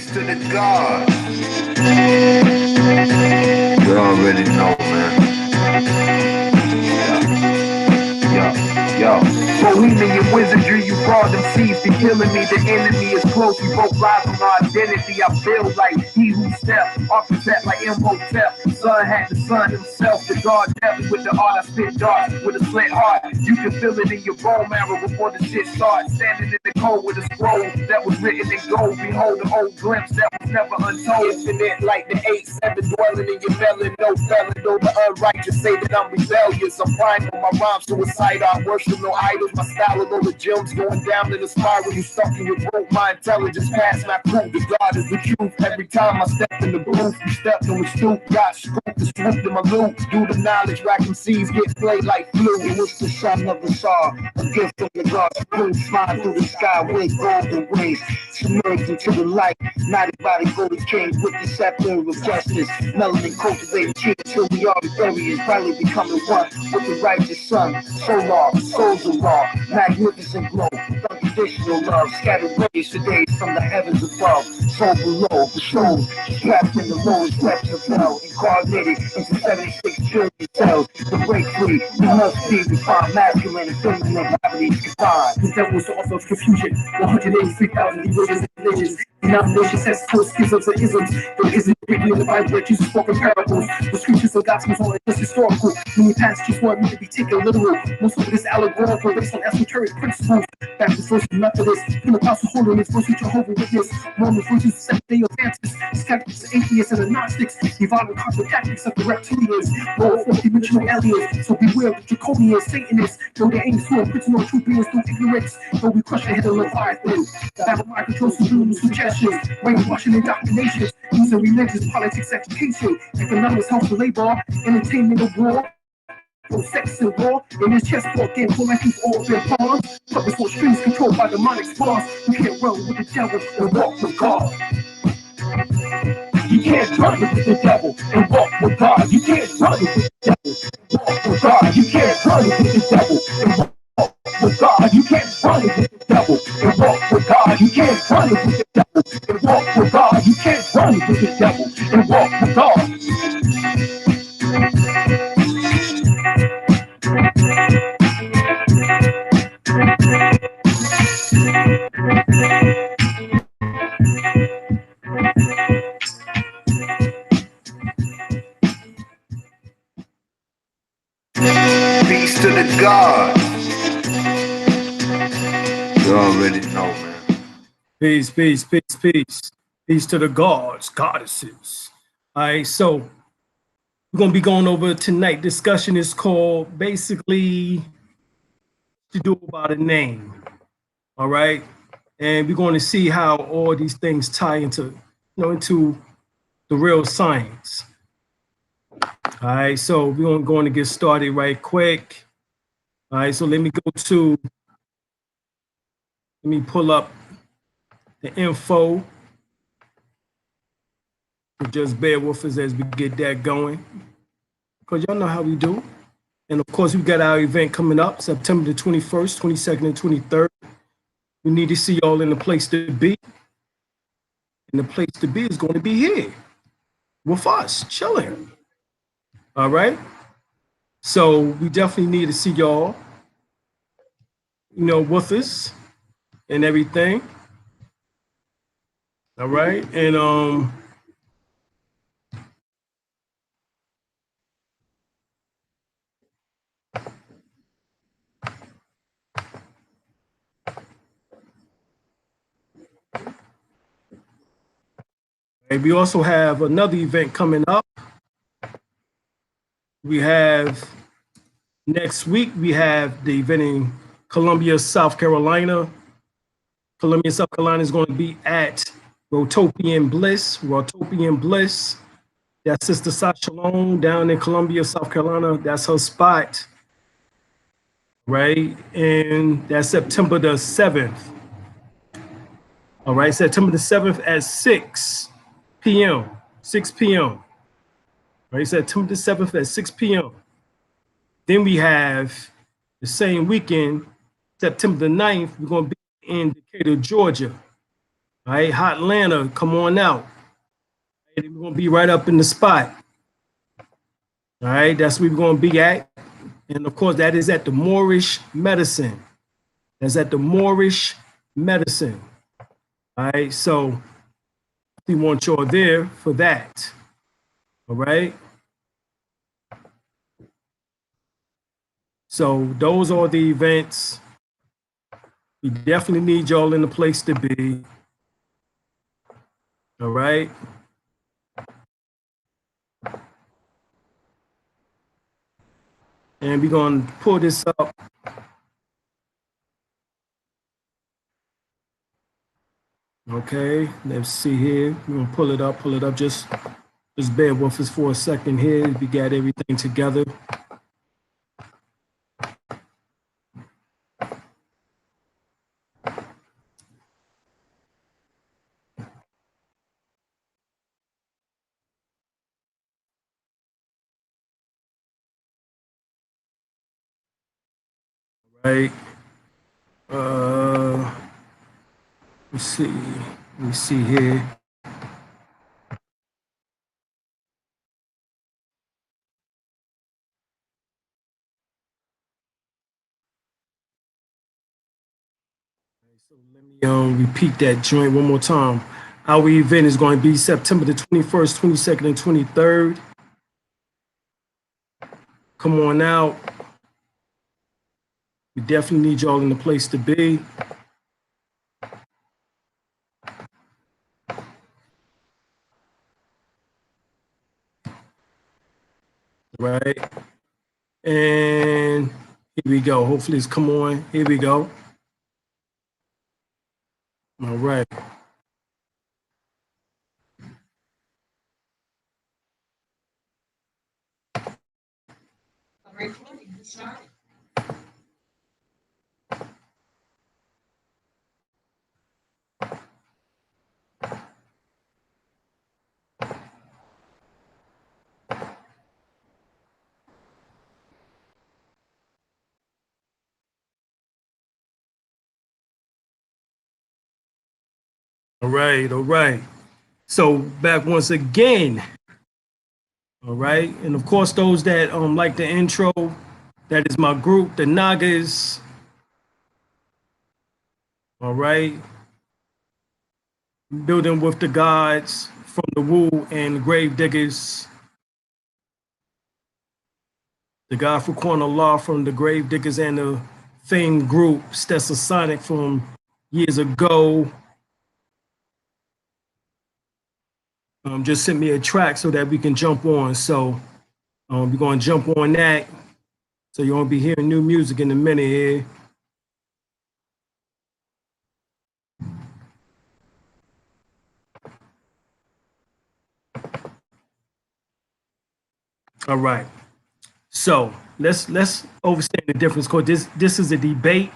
Peace to the gods. You already know, man. Yo. Bohemian wizardry, you brought them seeds to killing me. The enemy is close, we both lies on our identity. I feel like he who stepped, architect like Imhotep. Son had the sun himself, the God devil with the art. I spit darts with a slit heart. You can feel it in your bone marrow before the shit starts. Standing in the cold with a scroll that was written in gold. Behold the old glimpse that was never untold. Infinite like the 8-7 dwelling in your melon. No felon, though the unrighteous say that I'm rebellious. I'm primal, my rhymes suicidal. I worship no idols. My style of all the gems going down in the spiral. You stuck in your rope, my intelligence past my proof. The God is the truth. Every time I step in the booth, you stepped on the stoop, got scooped and swooped in my loop. Do the knowledge, racking seeds, get played like flu. It was the son of the star, a gift from the gods. Blue flying through the sky with golden wings, submerged into the light. Knighted by the golden king with the scepter of justice. Melanin cultivated cheer till we are victorious, finally becoming one with the righteous sun. Solar, souls of law, magnificent glow, unconditional love, scattered rays today from the heavens above, soul below, the soul trapped in the lowest depths of hell, incarnated into 76 trillion cells. To break free, we must be refined, masculine and feminine, gravity's confined. The devil was the author of confusion, 183,000 religions and religions, denominations, sects, schisms, and isms. There isn't written in the Bible that Jesus spoke in parables. The scriptures of gospels are just historical. Many passages want me to be taken literal. Most of it is allegorical, based on esoteric principles. Baptist versus Methodist, Pentecostal holiness versus Jehovah's Witness, Mormons versus Seventh-day Adventists, skeptics, atheists, and agnostics, evolving tactics of the reptilians, lower fourth-dimensional aliens. So beware of the draconians, Satanists, though they ain't so imprinting on true beings through ignorance, though we crush the head of Leviathan. Babylon controls the rules, suggestions, brainwashing indoctrinations, using religious, politics, education, economics, health, labor, entertainment, of war. Sex and war, in his chessboard game, full like he's all been pawns. Purposeful streams controlled by demonic spawns. You can't run with the devil and walk with God. You can't run with the devil and walk with God. You can't run with the devil and walk with God. You can't run with the devil and walk with God. You can't run with the devil and walk with God. You can't run with the devil and walk with God. You can't run with the devil and walk with God. Peace to the gods. You already know, man. Peace, peace, peace, peace. Peace to the gods, goddesses. All right, so we're going to be going over tonight. Discussion is called basically to do about a name. All right. And we're going to see how all these things tie into, into the real science. All right, so we're going to get started right quick. All right, so let me pull up the info. Just bear with us as we get that going, because y'all know how we do. And of course, we got our event coming up September the 21st, 22nd, and 23rd. We need to see y'all in the place to be. And the place to be is going to be here with us, chilling. All right. So we definitely need to see y'all, with us and everything. All right. And we also have another event coming up. We have next week, we have the event in Columbia, South Carolina. Columbia, South Carolina is going to be at Rotopian Bliss. That's Sister Sasha Long down in Columbia, South Carolina. That's her spot, right? And that's September the 7th. All right, September the 7th at 6 p.m. 6 p.m. Right, September the 7th at 6 p.m. Then we have the same weekend, September the 9th, we're going to be in Decatur, Georgia. All right, Hot Atlanta, come on out. We're gonna be right up in the spot. All right, that's where we're gonna be at. And of course, that is at the Moorish Medicine. That's at the Moorish Medicine. All right, so we want y'all there for that. All right. So those are the events. We definitely need y'all in the place to be. All right. And we're going to pull this up. Okay, let's see here. We're going to pull it up. Just bear with us for a second here. We got everything together. Right. Let's see. Let me see here. So let me repeat that joint one more time. Our event is going to be September the 21st, 22nd, and 23rd. Come on out. We definitely need y'all in the place to be. Right. And here we go. Hopefully it's come on. Here we go. All right. All right. All right. So back once again. All right. And of course, those that like the intro, that is my group, the Nagas. All right. Building with the gods from the Wu and grave diggers. The God for Corner Law from the grave diggers and the famed group Stetsasonic from years ago. Just sent me a track so that we can jump on. So we're going to jump on that. So you're going to be hearing new music in a minute here. All right. So let's understand the difference, because this is a debate.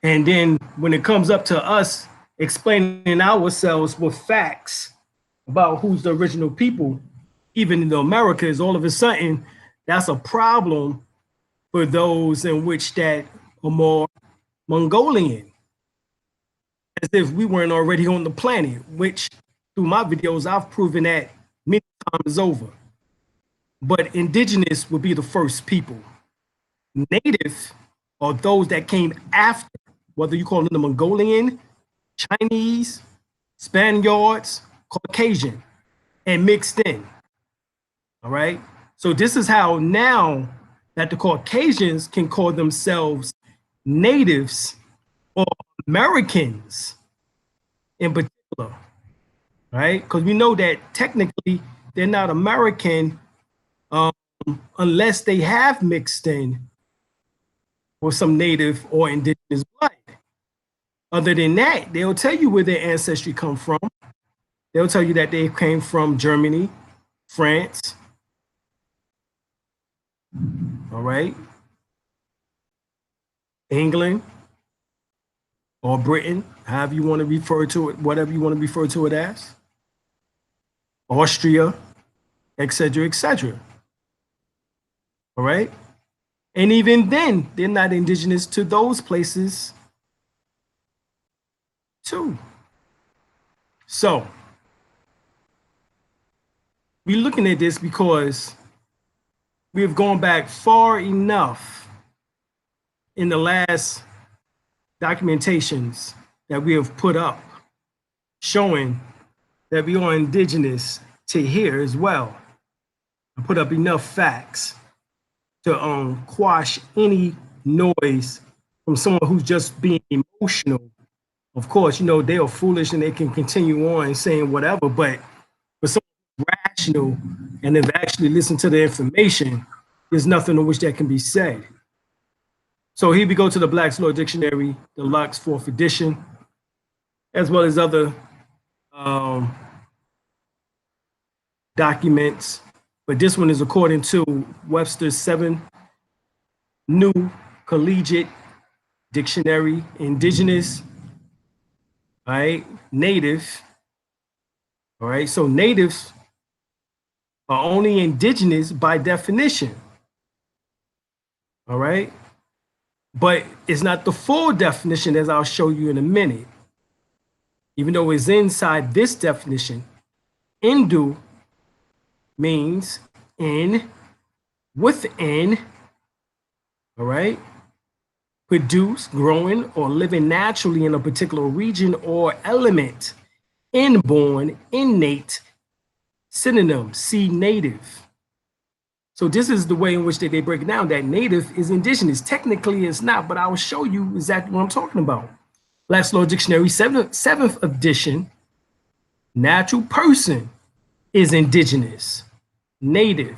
And then when it comes up to us explaining ourselves with facts about who's the original people, even in the Americas, all of a sudden, that's a problem for those in which that are more Mongolian, as if we weren't already on the planet, which through my videos, I've proven that many times over. But indigenous would be the first people. Native are those that came after, whether you call them the Mongolian, Chinese, Spaniards, Caucasian, and mixed in. All right. So this is how now that the Caucasians can call themselves natives or Americans in particular, right? Because we know that technically they're not American unless they have mixed in with some native or indigenous blood. Other than that, they'll tell you where their ancestry come from. They'll tell you that they came from Germany, France, all right, England, or Britain, however you want to refer to it, whatever you want to refer to it as, Austria, etc., etc. All right. And even then, they're not indigenous to those places too. So we're looking at this because we have gone back far enough in the last documentations that we have put up showing that we are indigenous to here as well. I put up enough facts to quash any noise from someone who's just being emotional. Of course, you know, they are foolish and they can continue on saying whatever, but for someone rational and they've actually listened to the information, there's nothing on which that can be said. So here we go to the Black's Law Dictionary, Deluxe 4th edition, as well as other documents. But this one is according to Webster's 7 New Collegiate Dictionary, indigenous, all right, native, all right, so natives are only indigenous by definition, all right, but it's not the full definition as I'll show you in a minute. Even though it's inside this definition, Indu means in, within, all right, produce, growing, or living naturally in a particular region or element, inborn, innate, synonym, see native. So this is the way in which they break it down, that native is indigenous. Technically it's not, but I will show you exactly what I'm talking about. Black's Law Dictionary, 7th edition, natural person is indigenous, native,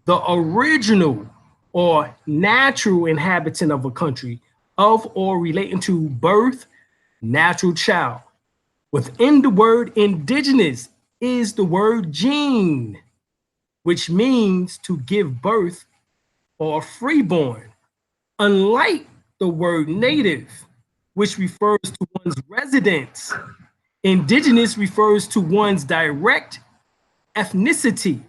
the original or natural inhabitant of a country, of or relating to birth, natural child. Within the word indigenous is the word gene, which means to give birth or freeborn. Unlike the word native, which refers to one's residence, indigenous refers to one's direct ethnicity.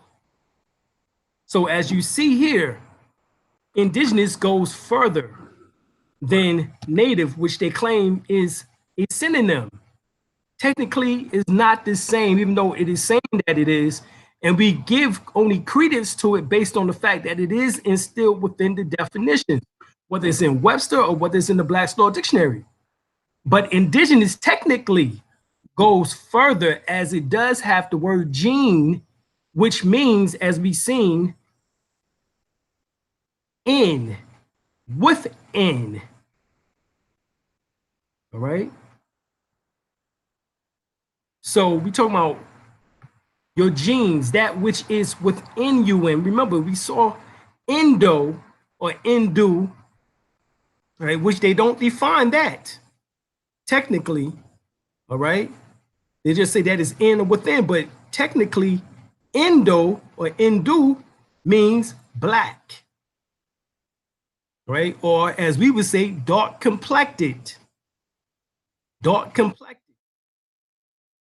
So as you see here, indigenous goes further than native, which they claim is a synonym. Technically, it's not the same, even though it is saying that it is, and we give only credence to it based on the fact that it is instilled within the definition, whether it's in Webster or whether it's in the Black's Law Dictionary. But indigenous technically goes further, as it does have the word gene, which means, as we've seen, in, within. All right. So we talking about your genes, that which is within you. And remember, we saw Indo or Indu, right, which they don't define that technically. All right. They just say that is in or within, but technically Indo or Indu means black, right? Or as we would say, dark complected. Dark complected.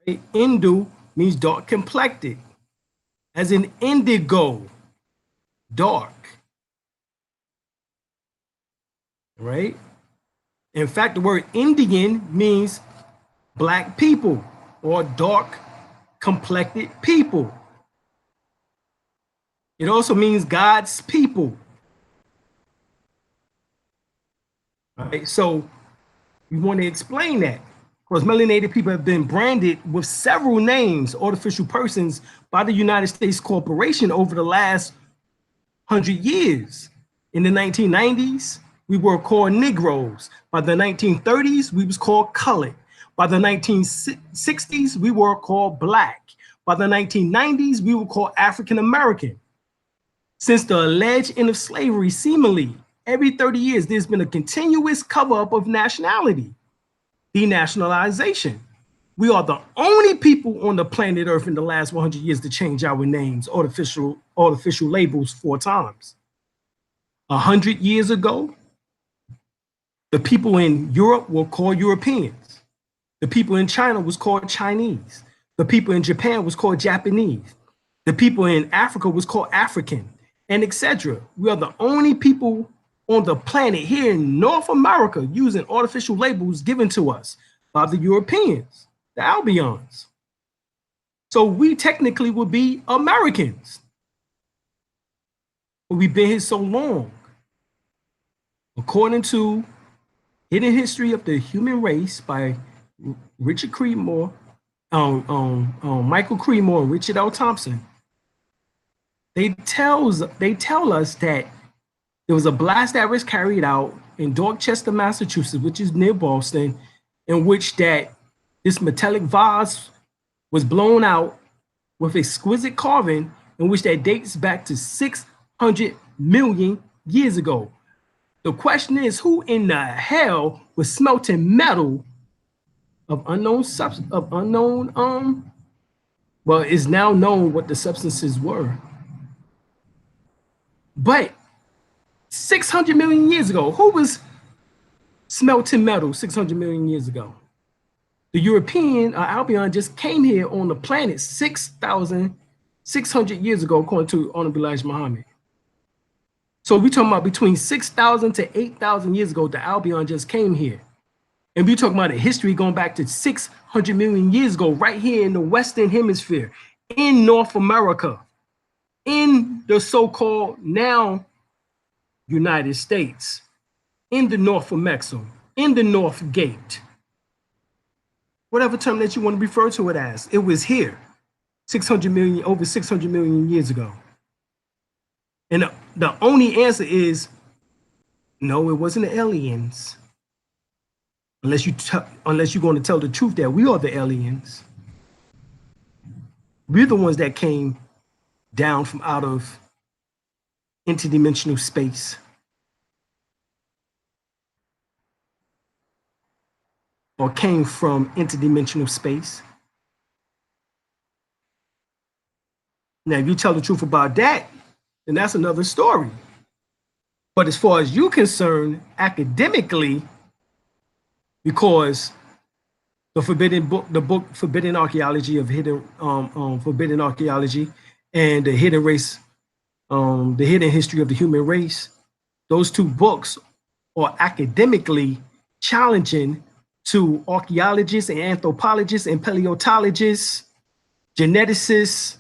Right? Indu means dark complected, as in indigo, dark, right? In fact, the word Indian means black people or dark complected people. It also means God's people. All right, so we want to explain that. Of course, melanated people have been branded with several names, artificial persons, by the United States Corporation over the last 100 years. In the 1990s, we were called Negroes. By the 1930s, we was called colored. By the 1960s, we were called black. By the 1990s, we were called African American. Since the alleged end of slavery, seemingly every 30 years, there's been a continuous cover-up of nationality, denationalization. We are the only people on the planet Earth in the last 100 years to change our names, artificial labels 4 times. 100 years ago, the people in Europe were called Europeans. The people in China was called Chinese. The people in Japan was called Japanese. The people in Africa was called African, and etc. We are the only people on the planet here in North America using artificial labels given to us by the Europeans, the Albions. So we technically would be Americans. But we've been here so long. According to Hidden History of the Human Race by Richard Creedmoor, Michael Creedmoor and Richard L. Thompson, they tell us that there was a blast that was carried out in Dorchester, Massachusetts, which is near Boston, in which that this metallic vase was blown out with exquisite carving, in which that dates back to 600 million years ago. The question is, who in the hell was smelting metal of unknown well, it's now known what the substances were. But 600 million years ago, who was smelting metal 600 million years ago? The European Albion just came here on the planet 6,600 years ago, according to Honorable Elijah Muhammad. So we're talking about between 6,000 to 8,000 years ago, the Albion just came here. And we're talking about a history going back to 600 million years ago, right here in the Western Hemisphere, in North America, in the so-called now United States, in the North of Maxim, in the North Gate. Whatever term that you want to refer to it as, it was here over 600 million years ago. And the only answer is, no, it wasn't the aliens. Unless you're going to tell the truth that we are the aliens. We're the ones that came down from out of interdimensional space. Or came from interdimensional space. Now, if you tell the truth about that, then that's another story. But as far as you're concerned, academically, because the book Forbidden Archaeology of Hidden Forbidden Archaeology and the Hidden Race, the Hidden History of the Human Race, those two books are academically challenging to archaeologists and anthropologists and paleontologists, geneticists.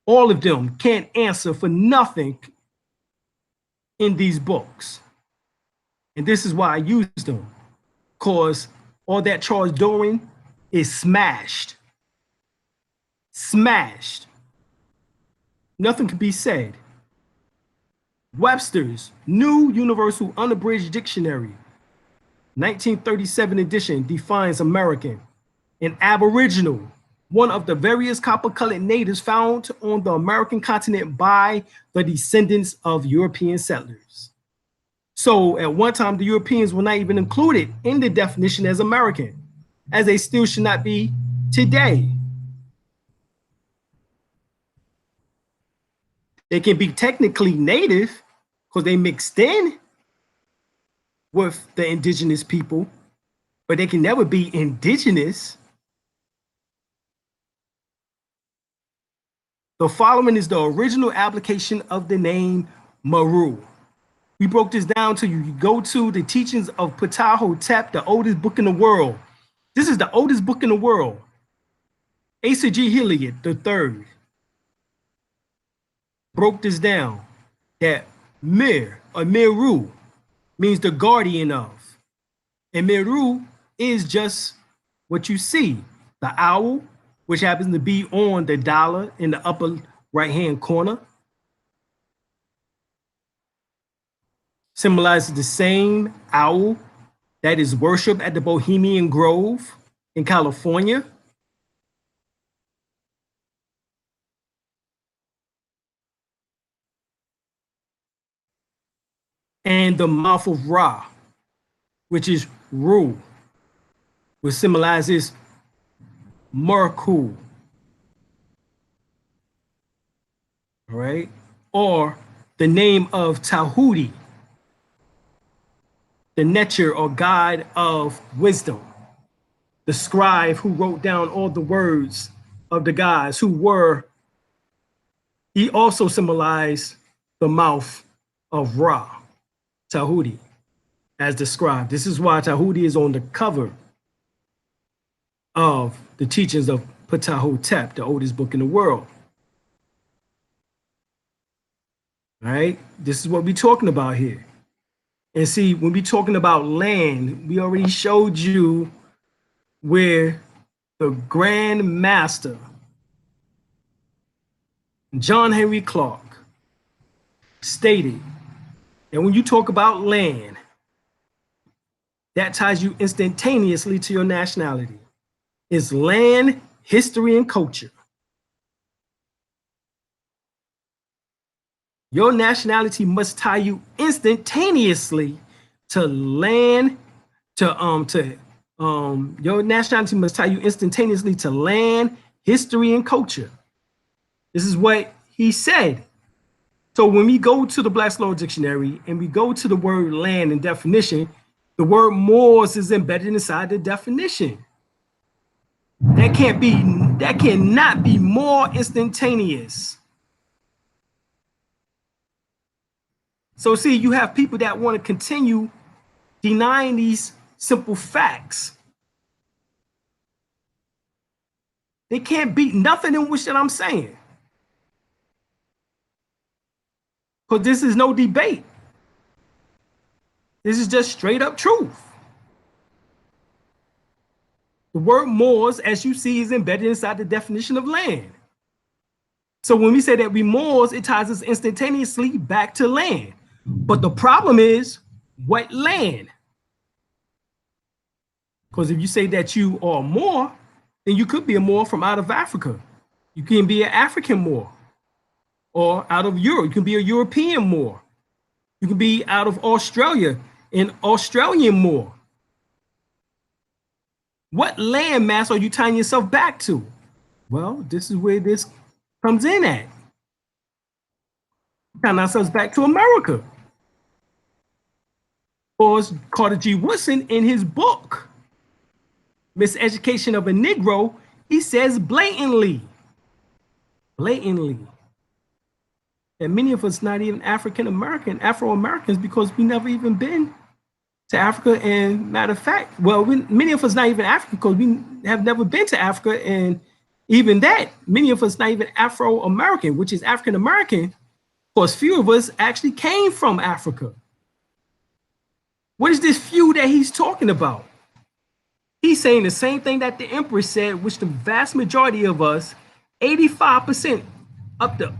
All of them can't answer for nothing in these books. And this is why I use them. Because all that Charles Darwin is smashed. Smashed. Nothing can be said. Webster's New Universal Unabridged Dictionary, 1937 edition, defines American, an Aboriginal, one of the various copper-colored natives found on the American continent by the descendants of European settlers. So at one time, the Europeans were not even included in the definition as American, as they still should not be today. They can be technically native because they mixed in with the indigenous people, but they can never be indigenous. The following is the original application of the name MUUR. We broke this down to you. You go to the teachings of Ptah-hotep, the oldest book in the world. This is the oldest book in the world. Asa G. Hilliard III broke this down, that Mir, or Miru, means the guardian of. And Miru is just what you see, the owl, which happens to be on the dollar in the upper right-hand corner. Symbolizes the same owl that is worshipped at the Bohemian Grove in California. And the mouth of Ra, which is Ru, which symbolizes Merku. All right, or the name of Tahuti, the Netcher or God of wisdom, the scribe who wrote down all the words of the gods who were, he also symbolized the mouth of Ra, Tahuti, as described. This is why Tahuti is on the cover of the teachings of Ptah-hotep, the oldest book in the world. All right, this is what we're talking about here. And see, when we're talking about land, we already showed you where the Grand Master, John Henry Clark, stated that when you talk about land, that ties you instantaneously to your nationality. It's land, history, and culture. Your nationality must tie you instantaneously to land, your nationality must tie you instantaneously to land, history, and culture. This is what he said. So when we go to the Black's Law Dictionary and we go to the word land and definition, the word Moors is embedded inside the definition. That cannot be more instantaneous. So see, you have people that want to continue denying these simple facts. They can't beat nothing in which that I'm saying. Because this is no debate. This is just straight up truth. The word Moors, as you see, is embedded inside the definition of land. So when we say that we Moors, it ties us instantaneously back to land. But the problem is, what land? Because if you say that you are a Moor, then you could be a Moor from out of Africa. You can be an African Moor, or out of Europe. You can be a European Moor. You can be out of Australia, an Australian Moor. What landmass are you tying yourself back to? Well, this is where this comes in at. Tying ourselves back to America. Or as Carter G. Woodson in his book, Miseducation of a Negro, he says blatantly, that many of us not even African-American, Afro-Americans, because we never even been to Africa. And matter of fact, well, many of us not even African because we have never been to Africa. And even that, many of us not even Afro-American, which is African-American, because few of us actually came from Africa. What is this few that he's talking about? He's saying the same thing that the Empress said, which the vast majority of us, 85%, up to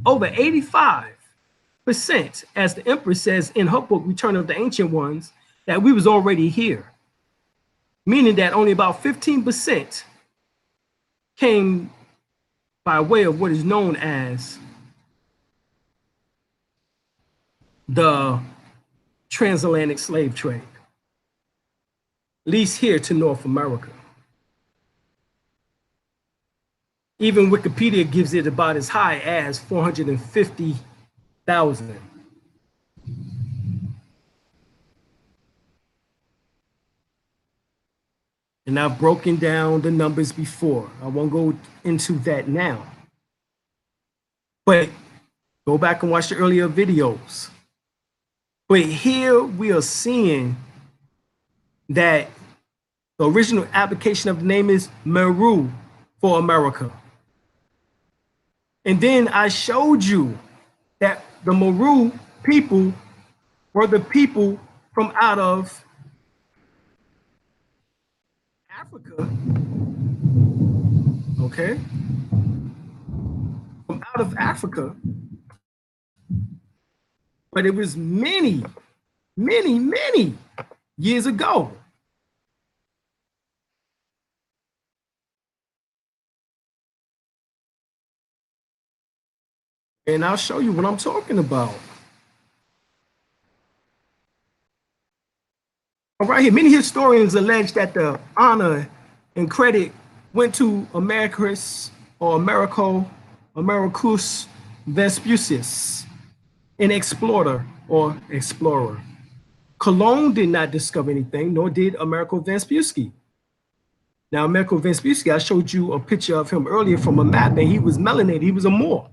over 85%, as the Empress says in her book, Return of the Ancient Ones, that we was already here. Meaning that only about 15% came by way of what is known as the transatlantic slave trade, at least here to North America. Even Wikipedia gives it about as high as 450,000. And I've broken down the numbers before. I won't go into that now. But go back and watch the earlier videos. But here we are seeing that the original application of the name is MUUR for America. And then I showed you that the MUUR people were the people from out of Africa, okay? From out of Africa. But it was many, many, many years ago. And I'll show you what I'm talking about. All right, here, many historians allege that the honor and credit went to Americus or Americus Vespucius, an explorer. Cologne did not discover anything, nor did Amerigo Vespucci. Now, Amerigo Vespucci, I showed you a picture of him earlier from a map, and he was melanated, he was a Moor.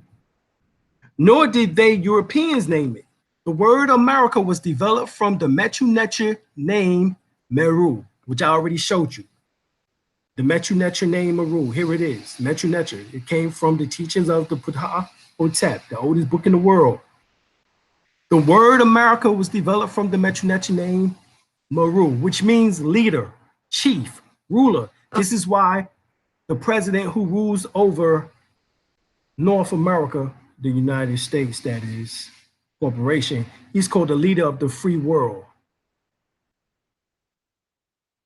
Nor did they Europeans name it. The word America was developed from the Metu Neter name Meru, which I already showed you. The Metu Neter name MUUR, here it is, Metu Neter. It came from the teachings of the Ptah-hotep, the oldest book in the world. The word America was developed from the Metu Neter name MUUR, which means leader, chief, ruler. This is why the president who rules over North America, the United States, that is, corporation, he's called the leader of the free world.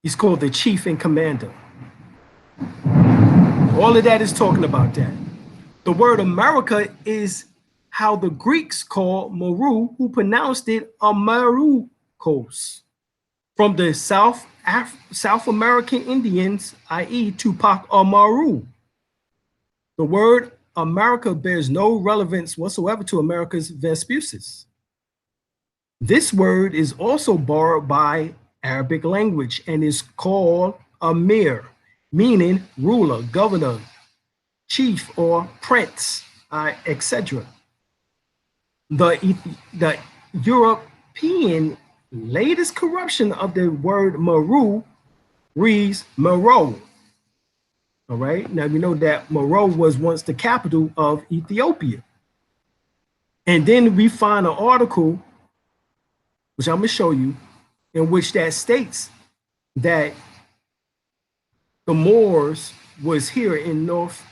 He's called the chief and commander. All of that is talking about that. The word America is how the Greeks called MUUR, who pronounced it Americos. From the South American Indians, i.e. Tupac Amaru. The word America bears no relevance whatsoever to America's Vespucius. This word is also borrowed by Arabic language and is called Amir, meaning ruler, governor, chief, or prince, etc. The European latest corruption of the word MUUR reads Moro. All right, now we know that Moro was once the capital of Ethiopia. And then we find an article, which I'm gonna show you, in which that states that the Moors was here in North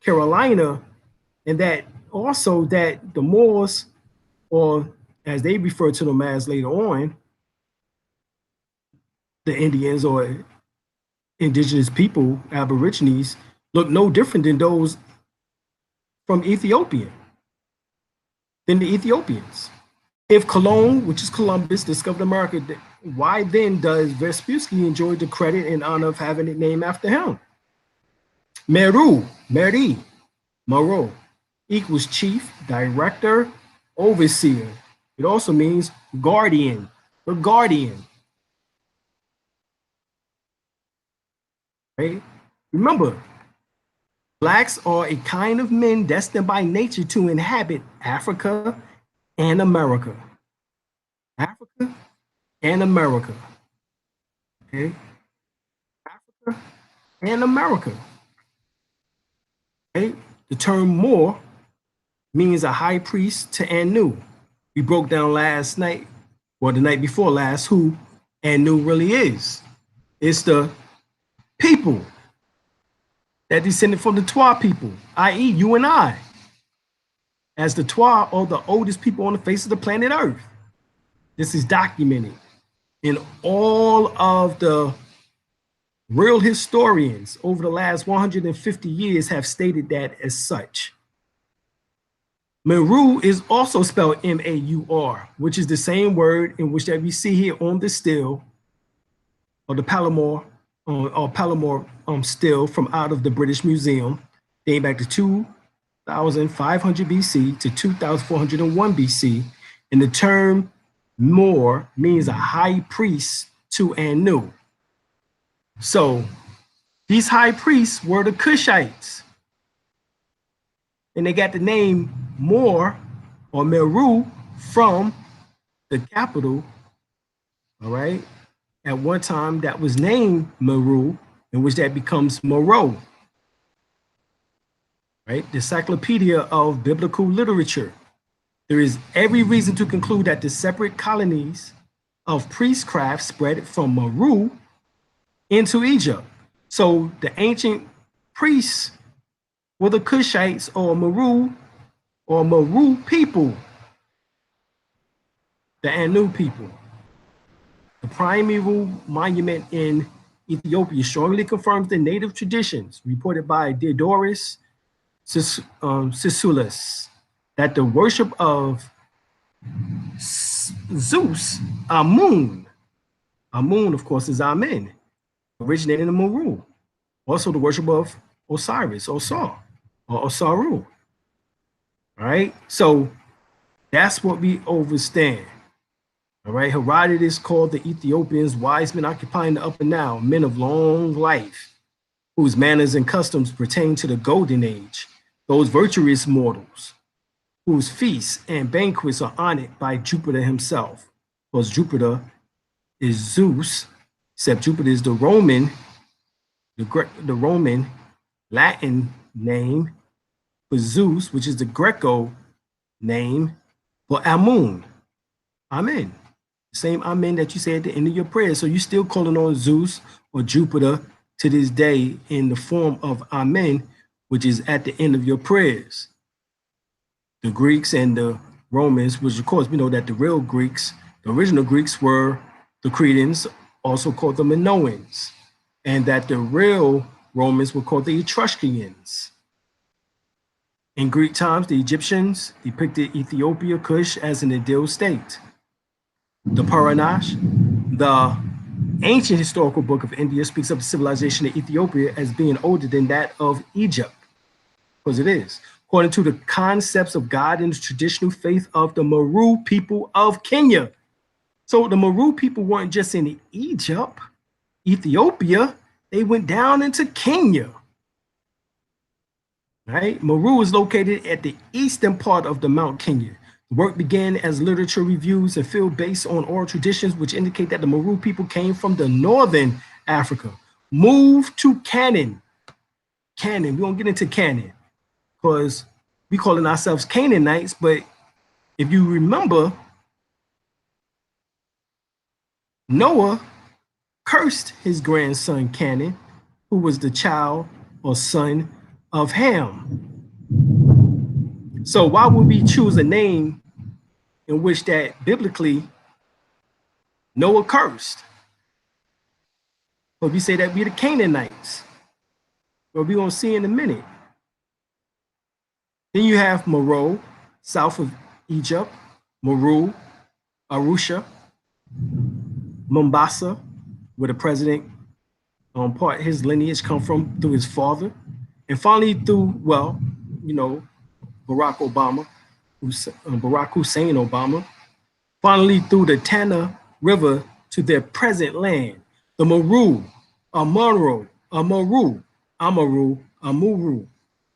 Carolina, and that also that the Moors, or as they refer to them as later on, the Indians or indigenous people, Aborigines, look no different than those from Ethiopia, than the Ethiopians. If Cologne, which is Columbus, discovered America, why then does Vespucci enjoy the credit and honor of having it named after him? Meru, Meri, Moro, equals chief, director, overseer. It also means guardian, the guardian. Right? Remember, Blacks are a kind of men destined by nature to inhabit Africa and America. Africa and America. Okay? Africa and America. Okay? The term Moor means a high priest to Anu. We broke down last night, or the night before last, who Anu really is. It's the people that descended from the Twa people, i.e. you and I, as the Twa are the oldest people on the face of the planet Earth. This is documented, and all of the real historians over the last 150 years have stated that as such. MUUR is also spelled M-A-U-R, which is the same word in which that we see here on the still, or the Palomar, or Palomar still from out of the British Museum, dating back to 2500 BC to 2401 BC. And the term Moor means a high priest to Anu. So these high priests were the Cushites. And they got the name Moor or Meru from the capital, all right? At one time that was named MUUR, in which that becomes Moro, right? The Encyclopedia of Biblical Literature. There is every reason to conclude that the separate colonies of priestcraft spread from MUUR into Egypt. So the ancient priests were the Cushites or MUUR people, the Anu people. The primeval monument in Ethiopia strongly confirms the native traditions reported by Diodorus Siculus that the worship of Zeus, Amun, of course, is Amen, originated in MUUR. Also, the worship of Osiris, Osar, or Osaru. All right, so that's what we understand. All right, Herodotus called the Ethiopians wise men occupying the Upper Nile, men of long life, whose manners and customs pertain to the Golden Age, those virtuous mortals, whose feasts and banquets are honored by Jupiter himself, because Jupiter is Zeus, except Jupiter is the Roman the Roman Latin name for Zeus, which is the Greco name for Amun. Amen. Same amen that you say at the end of your prayer. So you're still calling on Zeus or Jupiter to this day in the form of amen, which is at the end of your prayers. The Greeks and the Romans, which of course we know that the real Greeks, the original Greeks were the Cretans, also called the Minoans, and that the real Romans were called the Etruscans. In Greek times, the Egyptians depicted Ethiopia, Kush as an ideal state. The Puranash, the ancient historical book of India, speaks of the civilization of Ethiopia as being older than that of Egypt, because it is, according to the concepts of God and the traditional faith of the MUUR people of Kenya. So the MUUR people weren't just in Egypt, Ethiopia, they went down into Kenya. Right? MUUR is located at the eastern part of the Mount Kenya. The work began as literature reviews and field based on oral traditions, which indicate that the MUUR people came from the northern Africa, moved to Canaan. We won't get into Canaan because we calling ourselves Canaanites, but if you remember, Noah cursed his grandson Canaan, who was the child or son of Ham. So why would we choose a name in which that biblically Noah cursed? But we say that we're the Canaanites. But we're going to see in a minute. Then you have Meroe, south of Egypt, Meru, Arusha, Mombasa, where the president, part his lineage come from through his father. And finally through, well, you know, Barack Hussein Obama, finally through the Tana River to their present land, the Moru, Amuru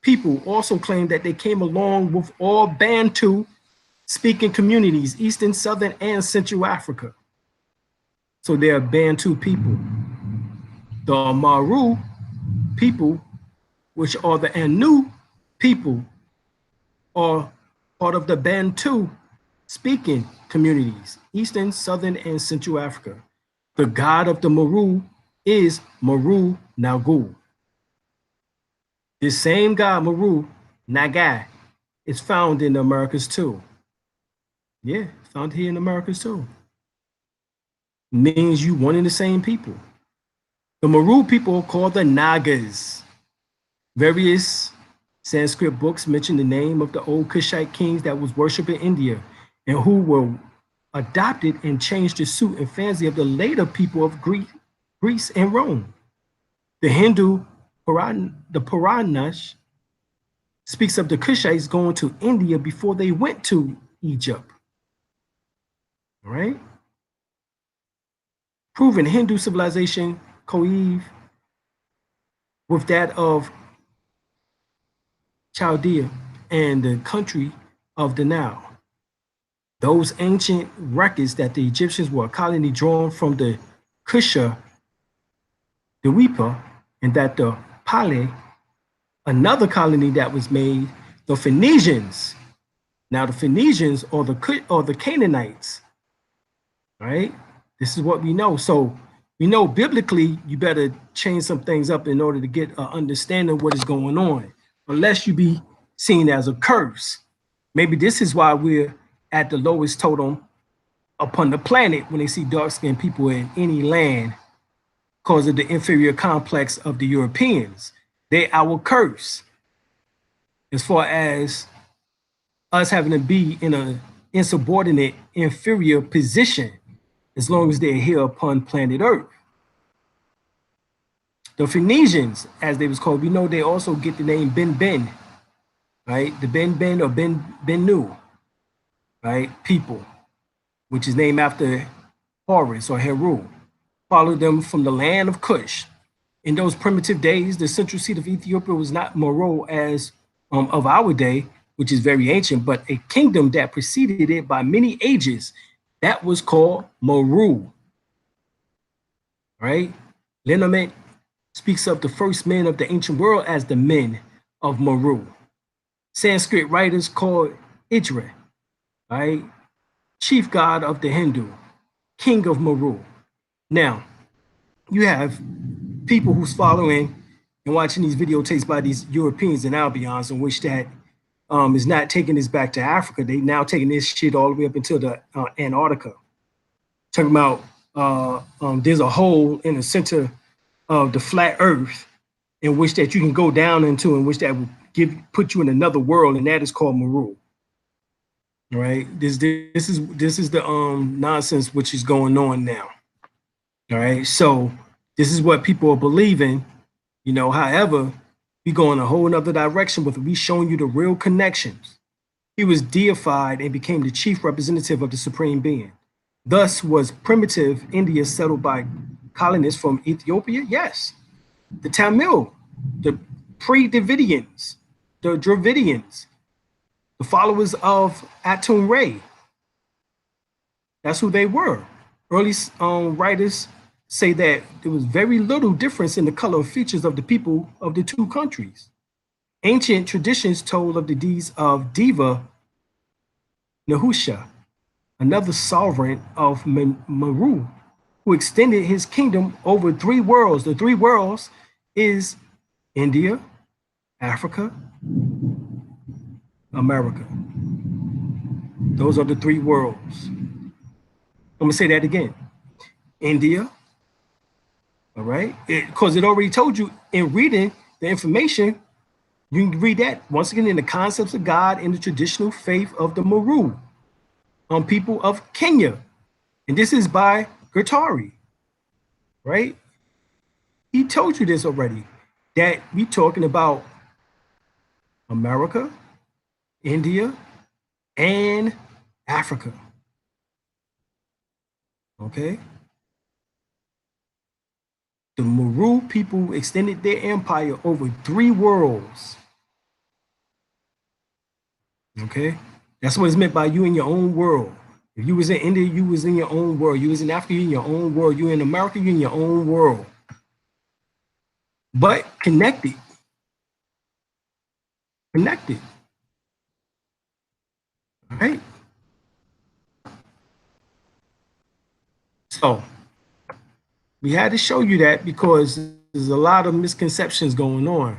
people also claim that they came along with all Bantu speaking communities, Eastern, Southern, and Central Africa. So they are Bantu people. The Amaru people, which are the Anu people, are part of the Bantu speaking communities, Eastern, Southern, and Central Africa. The god of the Moru is Moru Nagu. This same god, Moru Nagai, is found in the Americas too. Yeah, found here in the Americas too. Means you one and the same people. The Moru people are called the Nagas. Various Sanskrit books mention the name of the old Kushite kings that was worshipped in India and who were adopted and changed to suit and fancy of the later people of Greece and Rome. The Hindu Puranash speaks of the Kushites going to India before they went to Egypt. All right? Proving Hindu civilization coeve with that of Chaldea and the country of the Nile. Those ancient records that the Egyptians were a colony drawn from the Kusha, the Wepa, and that the Pale, another colony that was made, the Phoenicians. Now the Phoenicians are the Canaanites, right? This is what we know. So we know biblically, you better change some things up in order to get an understanding of what is going on, unless you be seen as a curse. Maybe this is why we're at the lowest totem upon the planet when they see dark-skinned people in any land because of the inferior complex of the Europeans. They our curse as far as us having to be in an insubordinate, inferior position as long as they're here upon planet Earth. The Phoenicians, as they was called, we know they also get the name Ben, right? The Ben or Bennu, right? People, which is named after Horus or Heru, followed them from the land of Kush. In those primitive days, the central seat of Ethiopia was not Meroe as of our day, which is very ancient, but a kingdom that preceded it by many ages. That was called Meru, right? Lineament speaks of the first men of the ancient world as the men of MUUR. Sanskrit writers call Idra, right? Chief god of the Hindu, king of MUUR. Now, you have people who's following and watching these videotapes by these Europeans and Albions, in which that is not taking this back to Africa. They now taking this shit all the way up until the Antarctica. Talking about there's a hole in the center of the flat Earth in which that you can go down into, in which that will put you in another world, and that is called MUUR. Right? This is the nonsense which is going on now. All right, so this is what people are believing, you know. However, we go in a whole nother direction with it. We showing you the real connections. He was deified and became the chief representative of the supreme being. Thus was primitive India settled by colonists from Ethiopia? Yes. The Tamil, the pre-Dravidians, the Dravidians, the followers of Atum Ray. That's who they were. Early writers say that there was very little difference in the color of features of the people of the two countries. Ancient traditions told of the deeds of Deva Nahusha, another sovereign of MUUR, who extended his kingdom over 3 worlds. The 3 worlds is India, Africa, America. Those are the 3 worlds. I'm gonna say that again. India, all right? Because it already told you in reading the information, you can read that once again in the concepts of God in the traditional faith of the MUUR, people of Kenya. And this is by Guattari, right? He told you this already, that we talking about America, India, and Africa. Okay? The MUUR people extended their empire over 3 worlds. Okay? That's what it's meant by you in your own world. If you was in India, you was in your own world. You was in Africa, you in your own world. You in America, you in your own world. But connected. Connected. All right? So we had to show you that because there's a lot of misconceptions going on.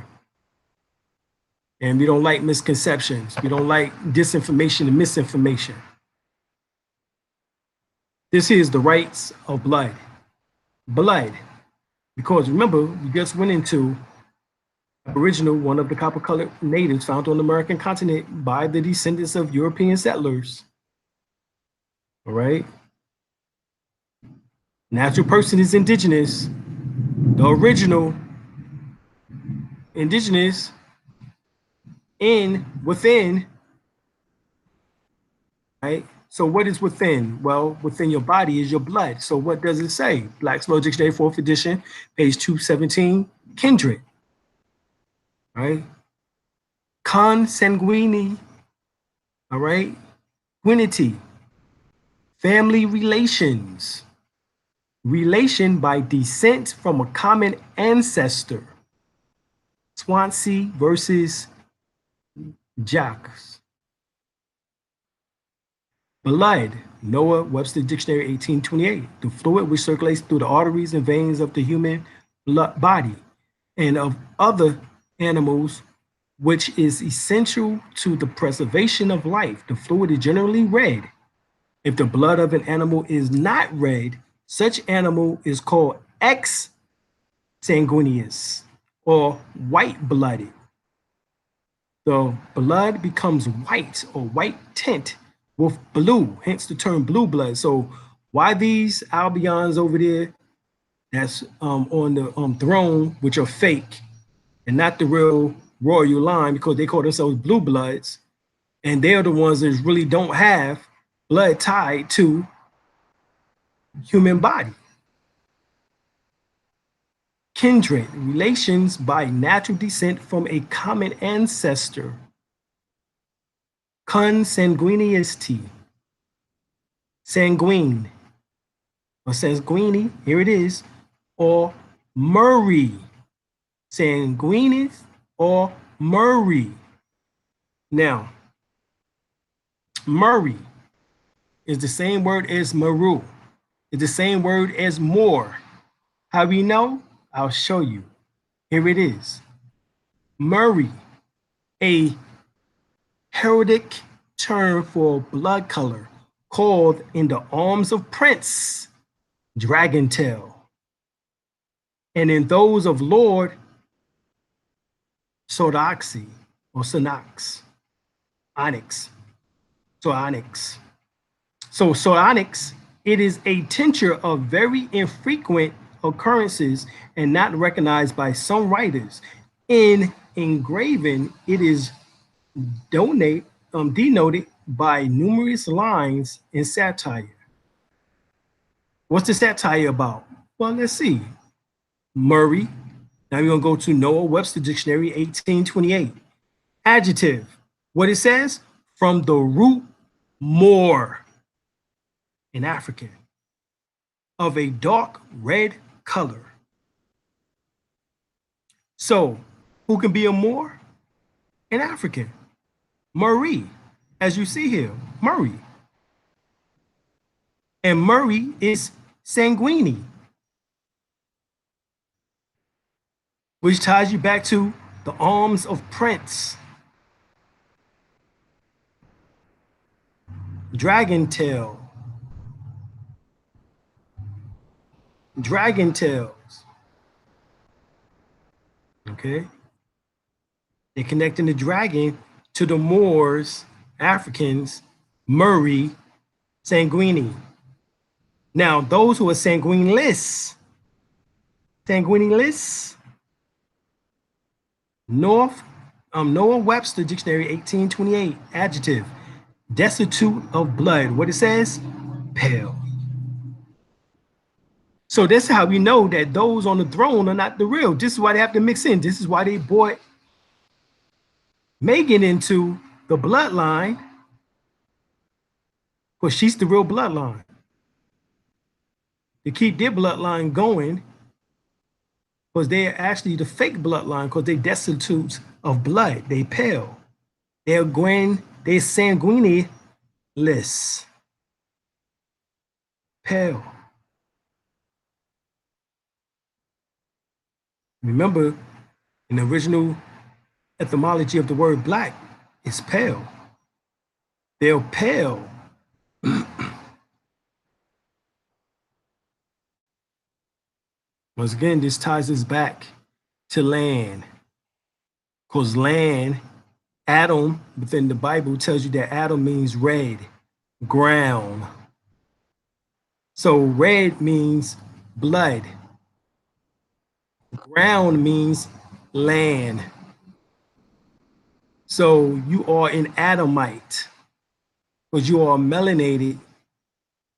And we don't like misconceptions. We don't like disinformation and misinformation. This is the rights of blood. Blood. Because remember, we just went into Aboriginal, one of the copper-colored natives found on the American continent by the descendants of European settlers. All right? Natural person is indigenous. The original indigenous within, right? So what is within? Well, within your body is your blood. So what does it say? Black's Law Dictionary, 4th edition, page 217, kindred, right? Consanguine, all right? Quinity, family relations, relation by descent from a common ancestor. Swansea versus Jacques. Blood, Noah Webster Dictionary, 1828. The fluid which circulates through the arteries and veins of the human body and of other animals, which is essential to the preservation of life. The fluid is generally red. If the blood of an animal is not red, such animal is called exsanguineous or white-blooded. The blood becomes white or white tint with blue, hence the term blue blood. So why these Albions over there that's on the throne, which are fake and not the real royal line, because they call themselves blue bloods, and they're the ones that really don't have blood tied to human body. Kindred, relations by natural descent from a common ancestor. Consanguineity, sanguine, or sanguine, here it is, or Murray. sanguinis, or Murray. Now, Murray is the same word as MUUR. It's the same word as Moor. How we know? I'll show you. Here it is. Murray, a heraldic term for blood color, called in the arms of Prince, dragon tail, and in those of Lord, Sodoxy or Sonox, onyx. So onyx. So onyx, it is a tincture of very infrequent occurrences and not recognized by some writers. In engraving, it is denoted by numerous lines in satire. What's the satire about? Well, let's see. Murray. Now we're going to go to Noah Webster Dictionary, 1828. Adjective. What it says? From the root Moor, in African, of a dark red color. So, who can be a Moor? An African. Murray, as you see here, Murray. And Murray is sanguini, which ties you back to the arms of Prince. Dragon tail. Dragon tails. Okay. They're connecting the dragon to the Moors, Africans, Murray, sanguini. Now, those who are sanguineless, Noah Webster Dictionary, 1828, adjective, destitute of blood. What it says? Pale. So that's how we know that those on the throne are not the real. This is why they have to mix in. This is why they brought Megan into the bloodline, because she's the real bloodline. To keep their bloodline going, because they're actually the fake bloodline, because they're destitute of blood. They pale. They're sanguineless. Pale. Remember, in the original etymology of the word black, it's pale. They're pale. Once again, this ties us back to land. Because land, Adam, within the Bible, tells you that Adam means red, ground. So red means blood. Ground means land. So you are an Adamite, because you are melanated.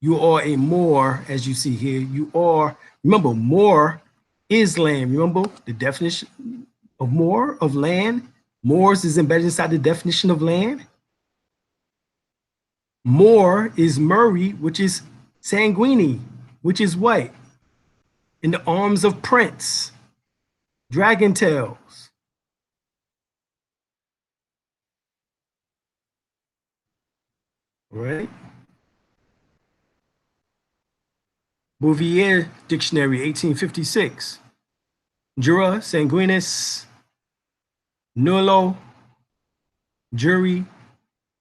You are a Moor, as you see here. You are, remember, Moor is land. Remember the definition of Moor, of land? Moors is embedded inside the definition of land. Moor is Murray, which is sanguini, which is what? In the arms of Prince. Dragon tails. Right? Bouvier Dictionary, 1856. Jura, sanguinis, nullo, jury,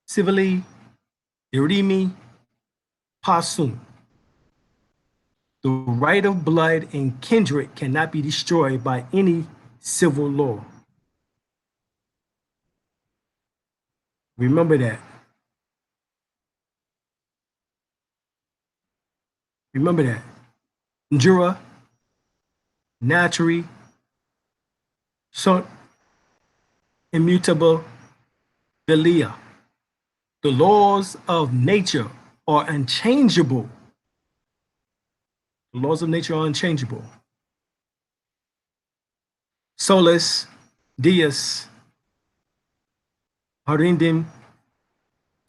civili, irimi, possum. The right of blood and kindred cannot be destroyed by any civil law. Remember that. Remember that. Jura, naturally, sunt, immutable, velia. The laws of nature are unchangeable. The laws of nature are unchangeable. Solus, Deus, Harindim,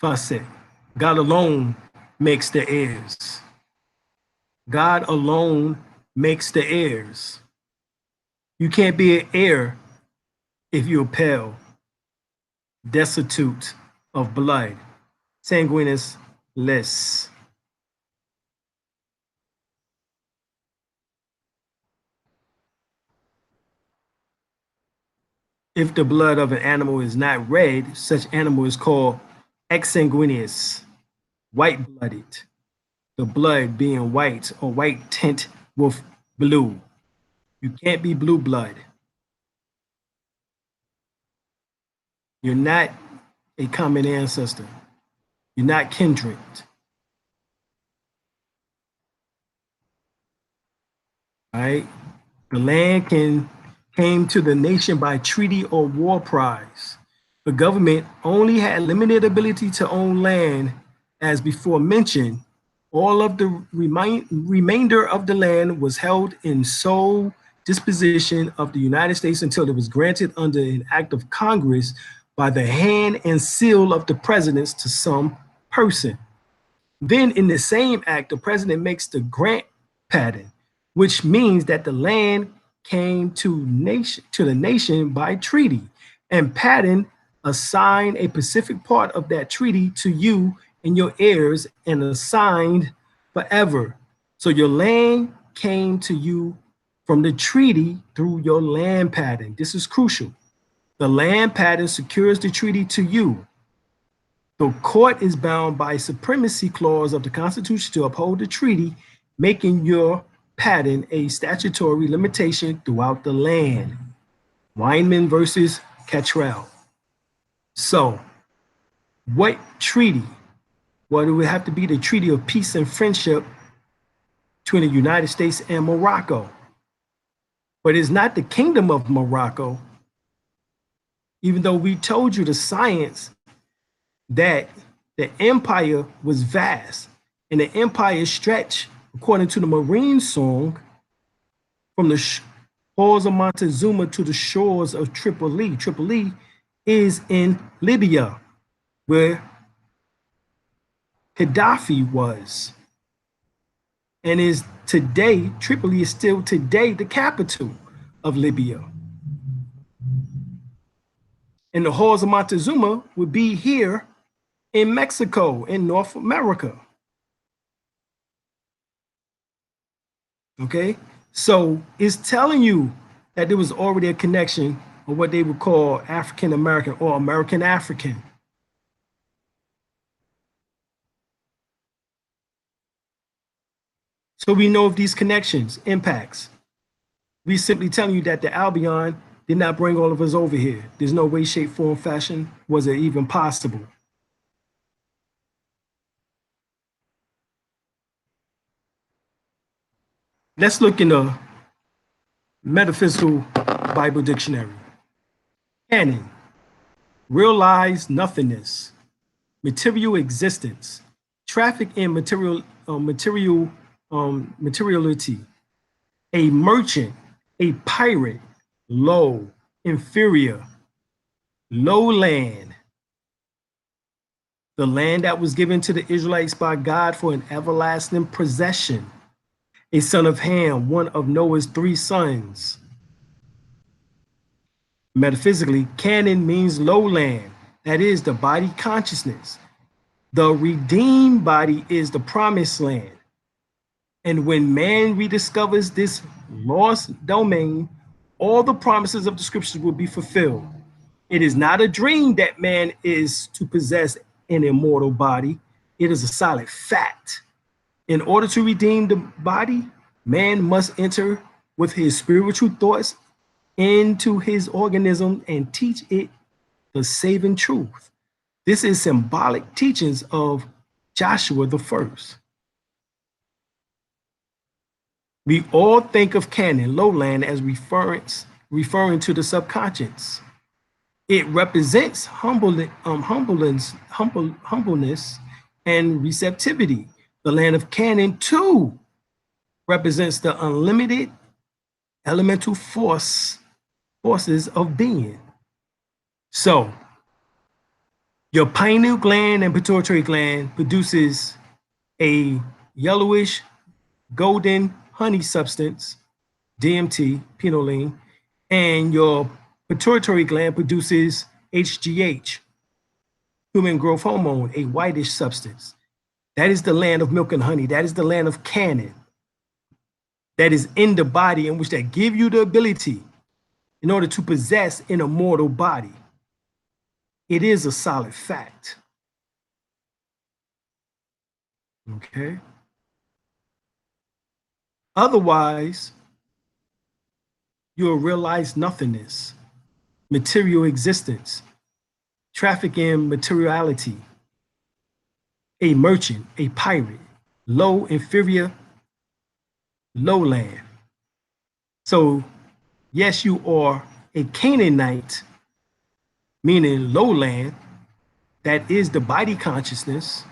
Face. God alone makes the heirs. God alone makes the heirs. You can't be an heir if you're pale, destitute of blood, sanguineous less. If the blood of an animal is not red, such animal is called exsanguineous, white-blooded. The blood being white or white tint with blue. You can't be blue blood. You're not a common ancestor. You're not kindred. All right. The land came to the nation by treaty or war prize. The government only had limited ability to own land, as before mentioned. All of the remainder of the land was held in sole disposition of the United States until it was granted under an act of Congress by the hand and seal of the presidents to some person. Then in the same act, the president makes the grant pattern, which means that the land came to the nation by treaty, and pattern assigned a specific part of that treaty to you and your heirs and assigned forever. So your land came to you from the treaty through your land pattern. This is crucial. The land pattern secures the treaty to you. The court is bound by supremacy clause of the Constitution to uphold the treaty, making your pattern a statutory limitation throughout the land. Weinman versus Cattrall. So, what treaty? Well, it would have to be the Treaty of Peace and Friendship between the United States and Morocco. But it's not the Kingdom of Morocco, even though we told you the science that the empire was vast, and the empire stretched, according to the Marine song, from the halls of Montezuma to the shores of Tripoli. Tripoli is in Libya, where Gaddafi was, and is today, Tripoli is still today the capital of Libya. And the halls of Montezuma would be here in Mexico, in North America. Okay, so it's telling you that there was already a connection of what they would call African American or American African. So we know of these connections, impacts. We simply telling you that the Albion did not bring all of us over here. There's no way, shape, form, fashion was it even possible. Let's look in the Metaphysical Bible Dictionary. Canon, realized nothingness, material existence, traffic in materiality, a merchant, a pirate, low, inferior, lowland, the land that was given to the Israelites by God for an everlasting possession, a son of Ham, one of Noah's 3 sons. Metaphysically, Canaan means lowland, that is the body consciousness. The redeemed body is the promised land. And when man rediscovers this lost domain, all the promises of the scriptures will be fulfilled. It is not a dream that man is to possess an immortal body. It is a solid fact. In order to redeem the body, man must enter with his spiritual thoughts into his organism and teach it the saving truth. This is symbolic teachings of Joshua the first. We all think of Canaan, lowland, as referring to the subconscious. It represents humbleness and receptivity. The land of Canaan, too, represents the unlimited elemental forces of being. So, your pineal gland and pituitary gland produces a yellowish golden honey substance, DMT, pinoline, And your pituitary gland produces HGH, human growth hormone, a whitish substance. That is the land of milk and honey. That is the land of Canaan. That is in the body, in which that give you the ability in order to possess an immortal body. It is a solid fact. Okay. Otherwise, you'll realize nothingness, material existence, traffic in materiality, a merchant, a pirate, low, inferior, lowland. So, yes, you are a Canaanite, meaning lowland. That is the body consciousness.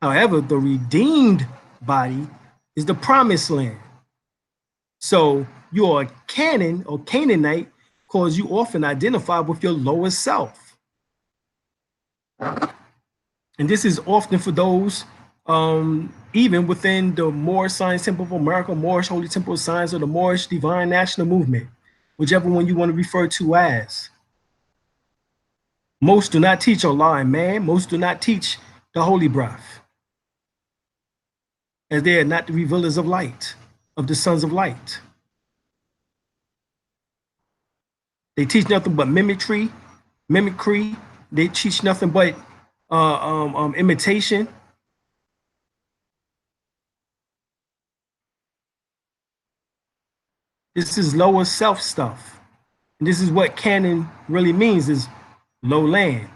However, the redeemed body is the promised land. So you are a Canaan or Canaanite because you often identify with your lower self. And this is often for those, even within the Moorish Science Temple of America, Moorish Holy Temple of Science, or the Moorish Divine National Movement, whichever one you want to refer to as. Most do not teach Allah and man. Most do not teach the holy breath, as they are not the revealers of light, of the sons of light. They teach nothing but mimicry. They teach nothing but imitation. This is lower self stuff. And this is what Canaan really means, is low land,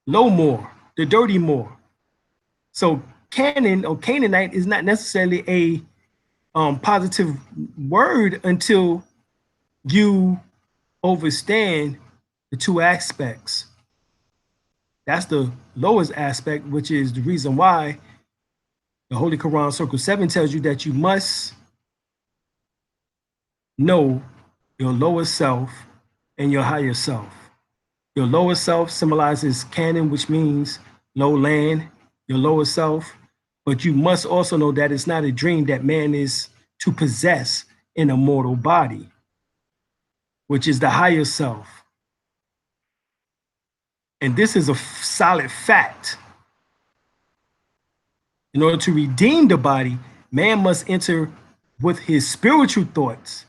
low Moor, the dirty Moor. So Canaan or Canaanite is not necessarily a positive word until you understand the two aspects. That's the lowest aspect, which is the reason why the Holy Quran Circle 7 tells you that you must know your lower self and your higher self. Your lower self symbolizes Canaan, which means low land, your lower self. But you must also know that it's not a dream that man is to possess an immortal body, which is the higher self. And this is a solid fact. In order to redeem the body, man must enter with his spiritual thoughts,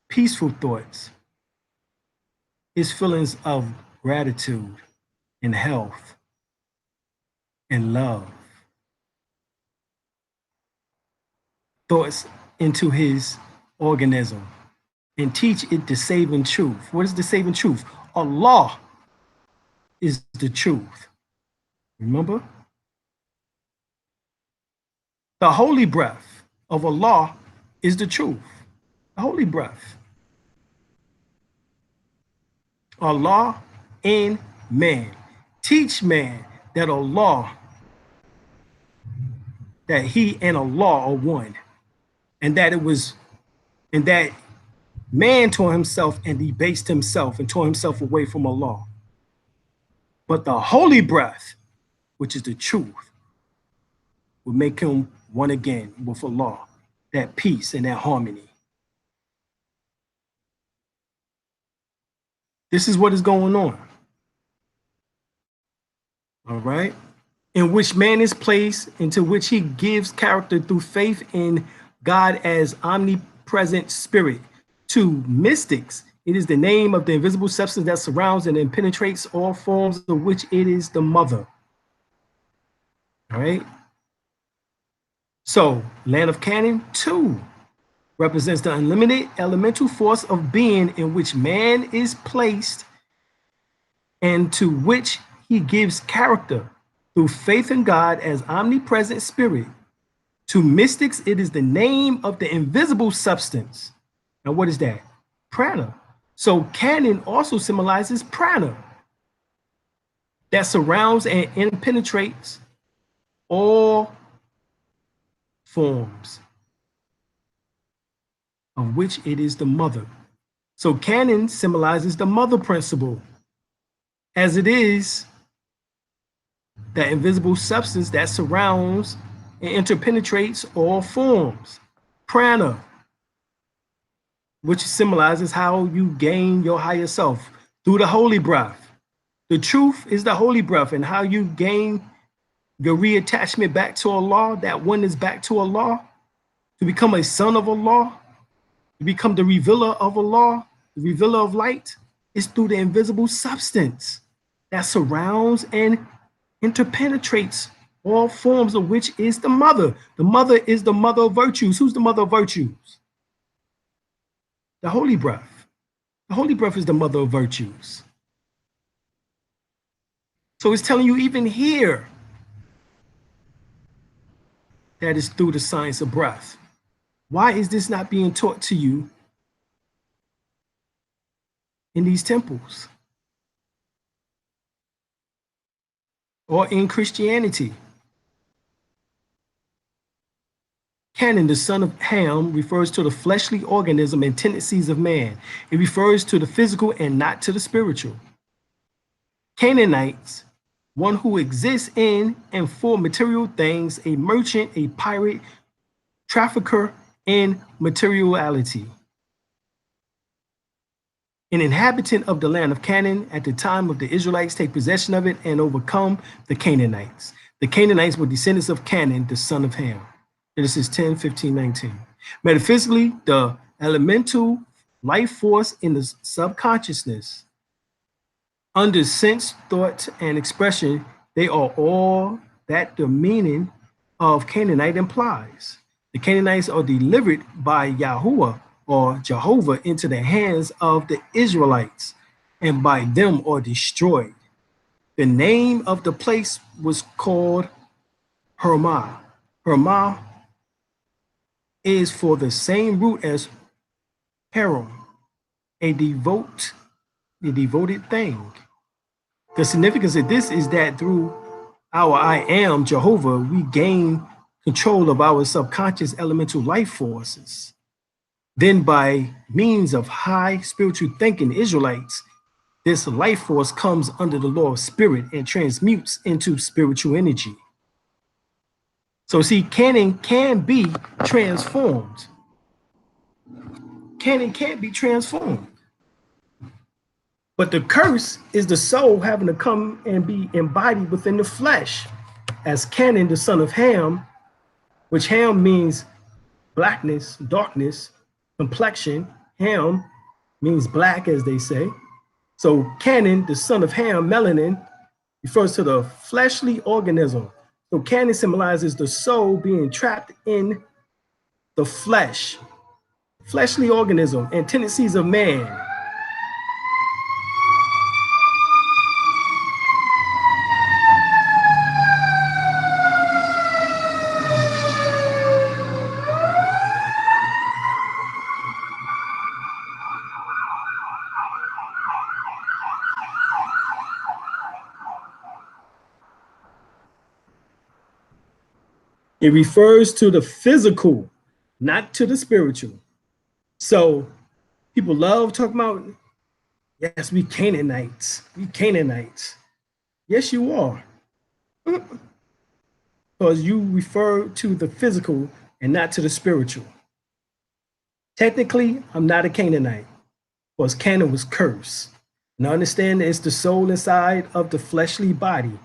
peaceful thoughts, his feelings of gratitude and health and love, thoughts into his organism, and teach it the saving truth. What is the saving truth? Allah is the truth. Remember? The holy breath of Allah is the truth. The holy breath. Allah and man. Teach man that Allah, that he and Allah are one. And that man tore himself and debased himself and tore himself away from Allah. But the holy breath, which is the truth, will make him one again with Allah, that peace and that harmony. This is what is going on. All right? In which man is placed, into which he gives character through faith in God as omnipresent spirit. To mystics, it is the name of the invisible substance that surrounds and then penetrates all forms, of which it is the mother. All right? So, land of Canaan, 2, represents the unlimited elemental force of being in which man is placed and to which he gives character through faith in God as omnipresent spirit. To mystics, it is the name of the invisible substance. Now, what is that? Prana. So Canaan also symbolizes prana that surrounds and penetrates all forms, of which it is the mother. So Canaan symbolizes the mother principle, as it is that invisible substance that surrounds and interpenetrates all forms. Prana. which symbolizes how you gain your higher self through the holy breath. The truth is the holy breath, and how you gain your reattachment back to Allah, that one is back to Allah, to become a son of Allah, to become the revealer of Allah, the revealer of light, is through the invisible substance that surrounds and interpenetrates all forms, of which is the mother. The mother is the mother of virtues. Who's the mother of virtues? The holy breath. The holy breath is the mother of virtues. So it's telling you even here that is through the science of breath. Why is this not being taught to you in these temples or in Christianity? Canaan, the son of Ham, refers to the fleshly organism and tendencies of man. It refers to the physical and not to the spiritual. Canaanites, one who exists in and for material things, a merchant, a pirate, trafficker in materiality. An inhabitant of the land of Canaan at the time of the Israelites take possession of it and overcome the Canaanites. The Canaanites were descendants of Canaan, the son of Ham. Genesis 10, 15, 19. Metaphysically, the elemental life force in the subconsciousness, under sense, thought, and expression, they are all that the meaning of Canaanite implies. The Canaanites are delivered by Yahuwah or Jehovah into the hands of the Israelites, and by them are destroyed. The name of the place was called Hermah. Hermah is for the same root as Haram, a devoted thing. The significance of this is that through our I am, Jehovah, we gain control of our subconscious elemental life forces. Then by means of high spiritual thinking Israelites, this life force comes under the law of spirit and transmutes into spiritual energy. So see, Canaan can be transformed. Canaan can't be transformed. But the curse is the soul having to come and be embodied within the flesh. As Canaan, the son of Ham, which Ham means blackness, darkness, complexion. Ham means black, as they say. So Canaan, the son of Ham, melanin, refers to the fleshly organism. So Canaan symbolizes the soul being trapped in the flesh, fleshly organism and tendencies of man. It refers to the physical, not to the spiritual. So people love talking about, yes, we Canaanites. We Canaanites. Yes, you are. Because you refer to the physical and not to the spiritual. Technically, I'm not a Canaanite, because Canaan was cursed. And I understand that it's the soul inside of the fleshly body.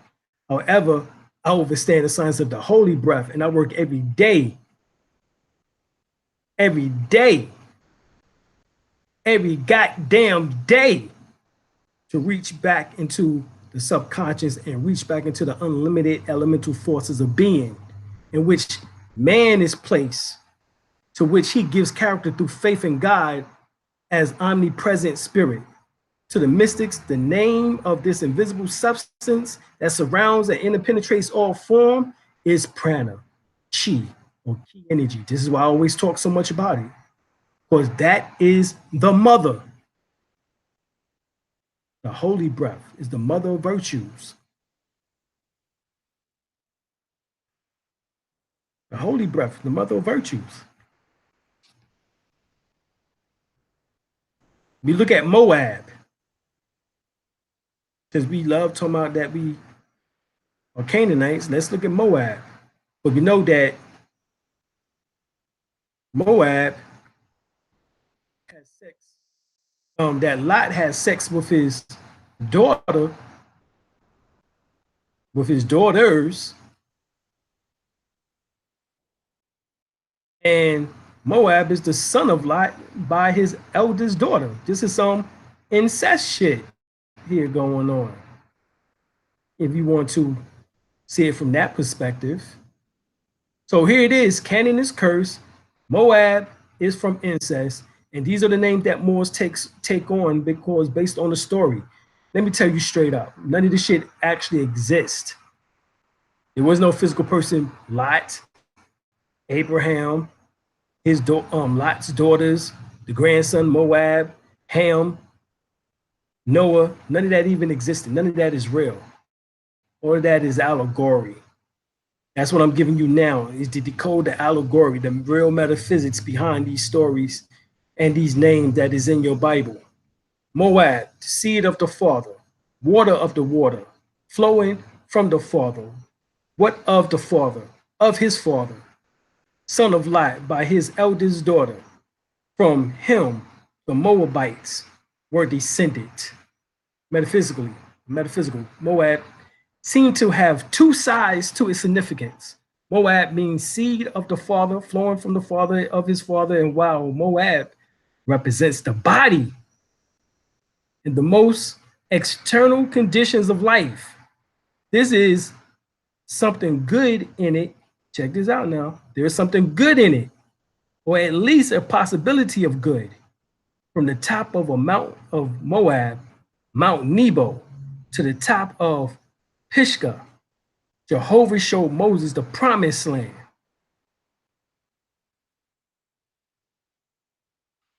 However, I understand the science of the holy breath, and I work every day, every goddamn day to reach back into the subconscious and reach back into the unlimited elemental forces of being, in which man is placed, to which he gives character through faith in God as omnipresent spirit. To the mystics, the name of this invisible substance that surrounds and interpenetrates all form is prana, chi, or ki energy. This is why I always talk so much about it, because that is the mother. The holy breath is the mother of virtues. The holy breath, the mother of virtues. We look at Moab, because we love talking about that we are Canaanites. Let's look at Moab. But we know that Moab has sex, that Lot has sex with his daughter, with his daughters, and Moab is the son of Lot by his eldest daughter. This is some incest shit here going on, if you want to see it from that perspective. So here it is, Canaan is cursed, Moab is from incest, and these are the names that Moors take on because based on the story. Let me tell you straight up, none of this shit actually exists. There was no physical person, Lot, Abraham, his Lot's daughters, the grandson Moab, Ham, Noah, none of that even existed. None of that is real. All of that is allegory. That's what I'm giving you now, is to decode the allegory, the real metaphysics behind these stories and these names that is in your Bible. Moab, the seed of the father, water of the water, flowing from the father. What of the father? Of his father, son of Lot by his eldest daughter. From him, the Moabites were descended. Metaphysical, Moab seemed to have two sides to its significance. Moab means seed of the father, flowing from the father of his father, and while Moab represents the body in the most external conditions of life. This is something good in it. Check this out now. There's something good in it, or at least a possibility of good. From the top of a mount of Moab, Mount Nebo, to the top of Pisgah, Jehovah showed Moses the promised land.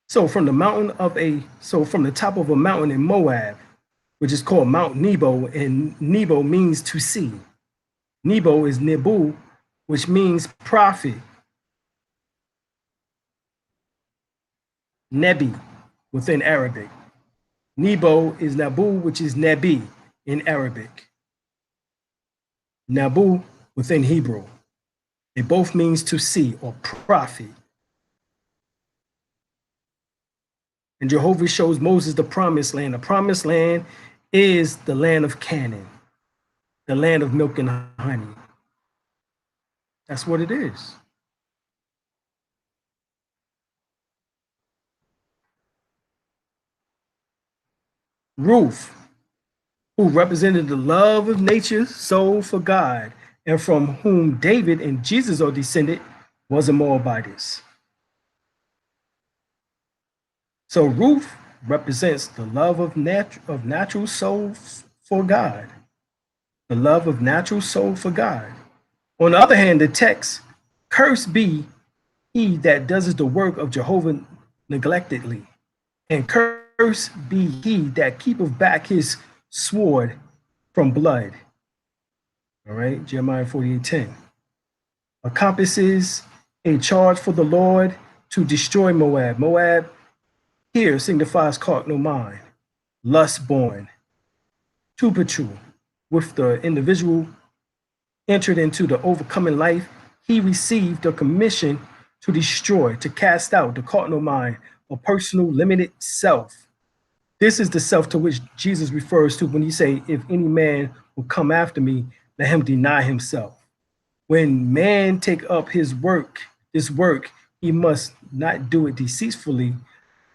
So from the top of a mountain in Moab, which is called Mount Nebo, and Nebo means to see. Nebo is Nebu, which means prophet. Nebi within Arabic. Nebo is Nabu, which is Nebi in Arabic. Nabu within Hebrew. It both means to see or prophet. And Jehovah shows Moses the promised land. The promised land is the land of Canaan, the land of milk and honey. That's what it is. Ruth, who represented the love of nature's soul for God, and from whom David and Jesus are descended, was a Moabitess. So Ruth represents the love of natural soul for God. The love of natural soul for God. On the other hand, the text, cursed be he that does the work of Jehovah neglectedly, and cursed be he that keepeth back his sword from blood. All right, Jeremiah 48:10. Encompasses a charge for the Lord to destroy Moab. Moab here signifies carnal mind, lust born, tupatu, with the individual entered into the overcoming life, he received a commission to destroy, to cast out the carnal mind, a personal limited self. This is the self to which Jesus refers to when he say, if any man will come after me, let him deny himself. When man take up his work, he must not do it deceitfully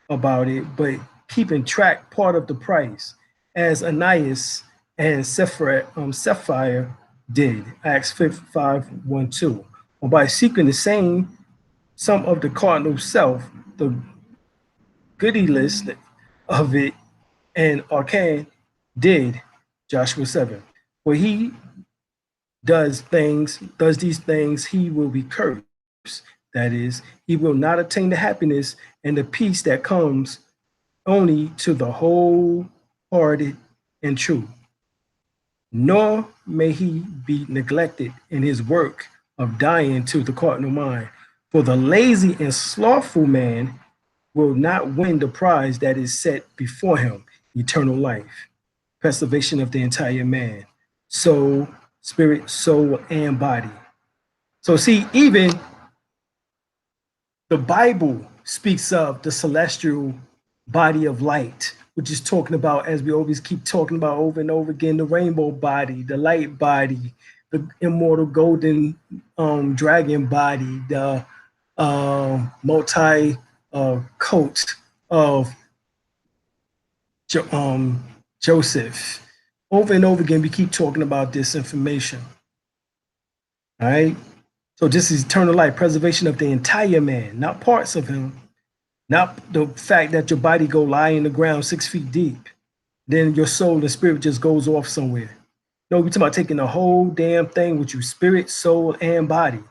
about it, but keeping track part of the price, as Ananias and Sapphira did, Acts 5:1-2, or by seeking the same, some of the cardinal self, the goodie list of it, and Achan did, Joshua 7. Where he does these things, he will be cursed. That is, he will not attain the happiness and the peace that comes only to the wholehearted and true. Nor may he be neglected in his work of dying to the carnal mind. For the lazy and slothful man will not win the prize that is set before him, eternal life, preservation of the entire man, soul, spirit, soul, and body. So see, even the Bible speaks of the celestial body of light, which is talking about, as we always keep talking about over and over again, the rainbow body, the light body, the immortal golden dragon body, the multi coat of Joseph. Over and over again, we keep talking about this information. All right. So this is eternal life, preservation of the entire man, not parts of him, not the fact that your body go lie in the ground 6 feet deep, then your soul and spirit just goes off somewhere. No, we're talking about taking the whole damn thing with you, spirit, soul, and body.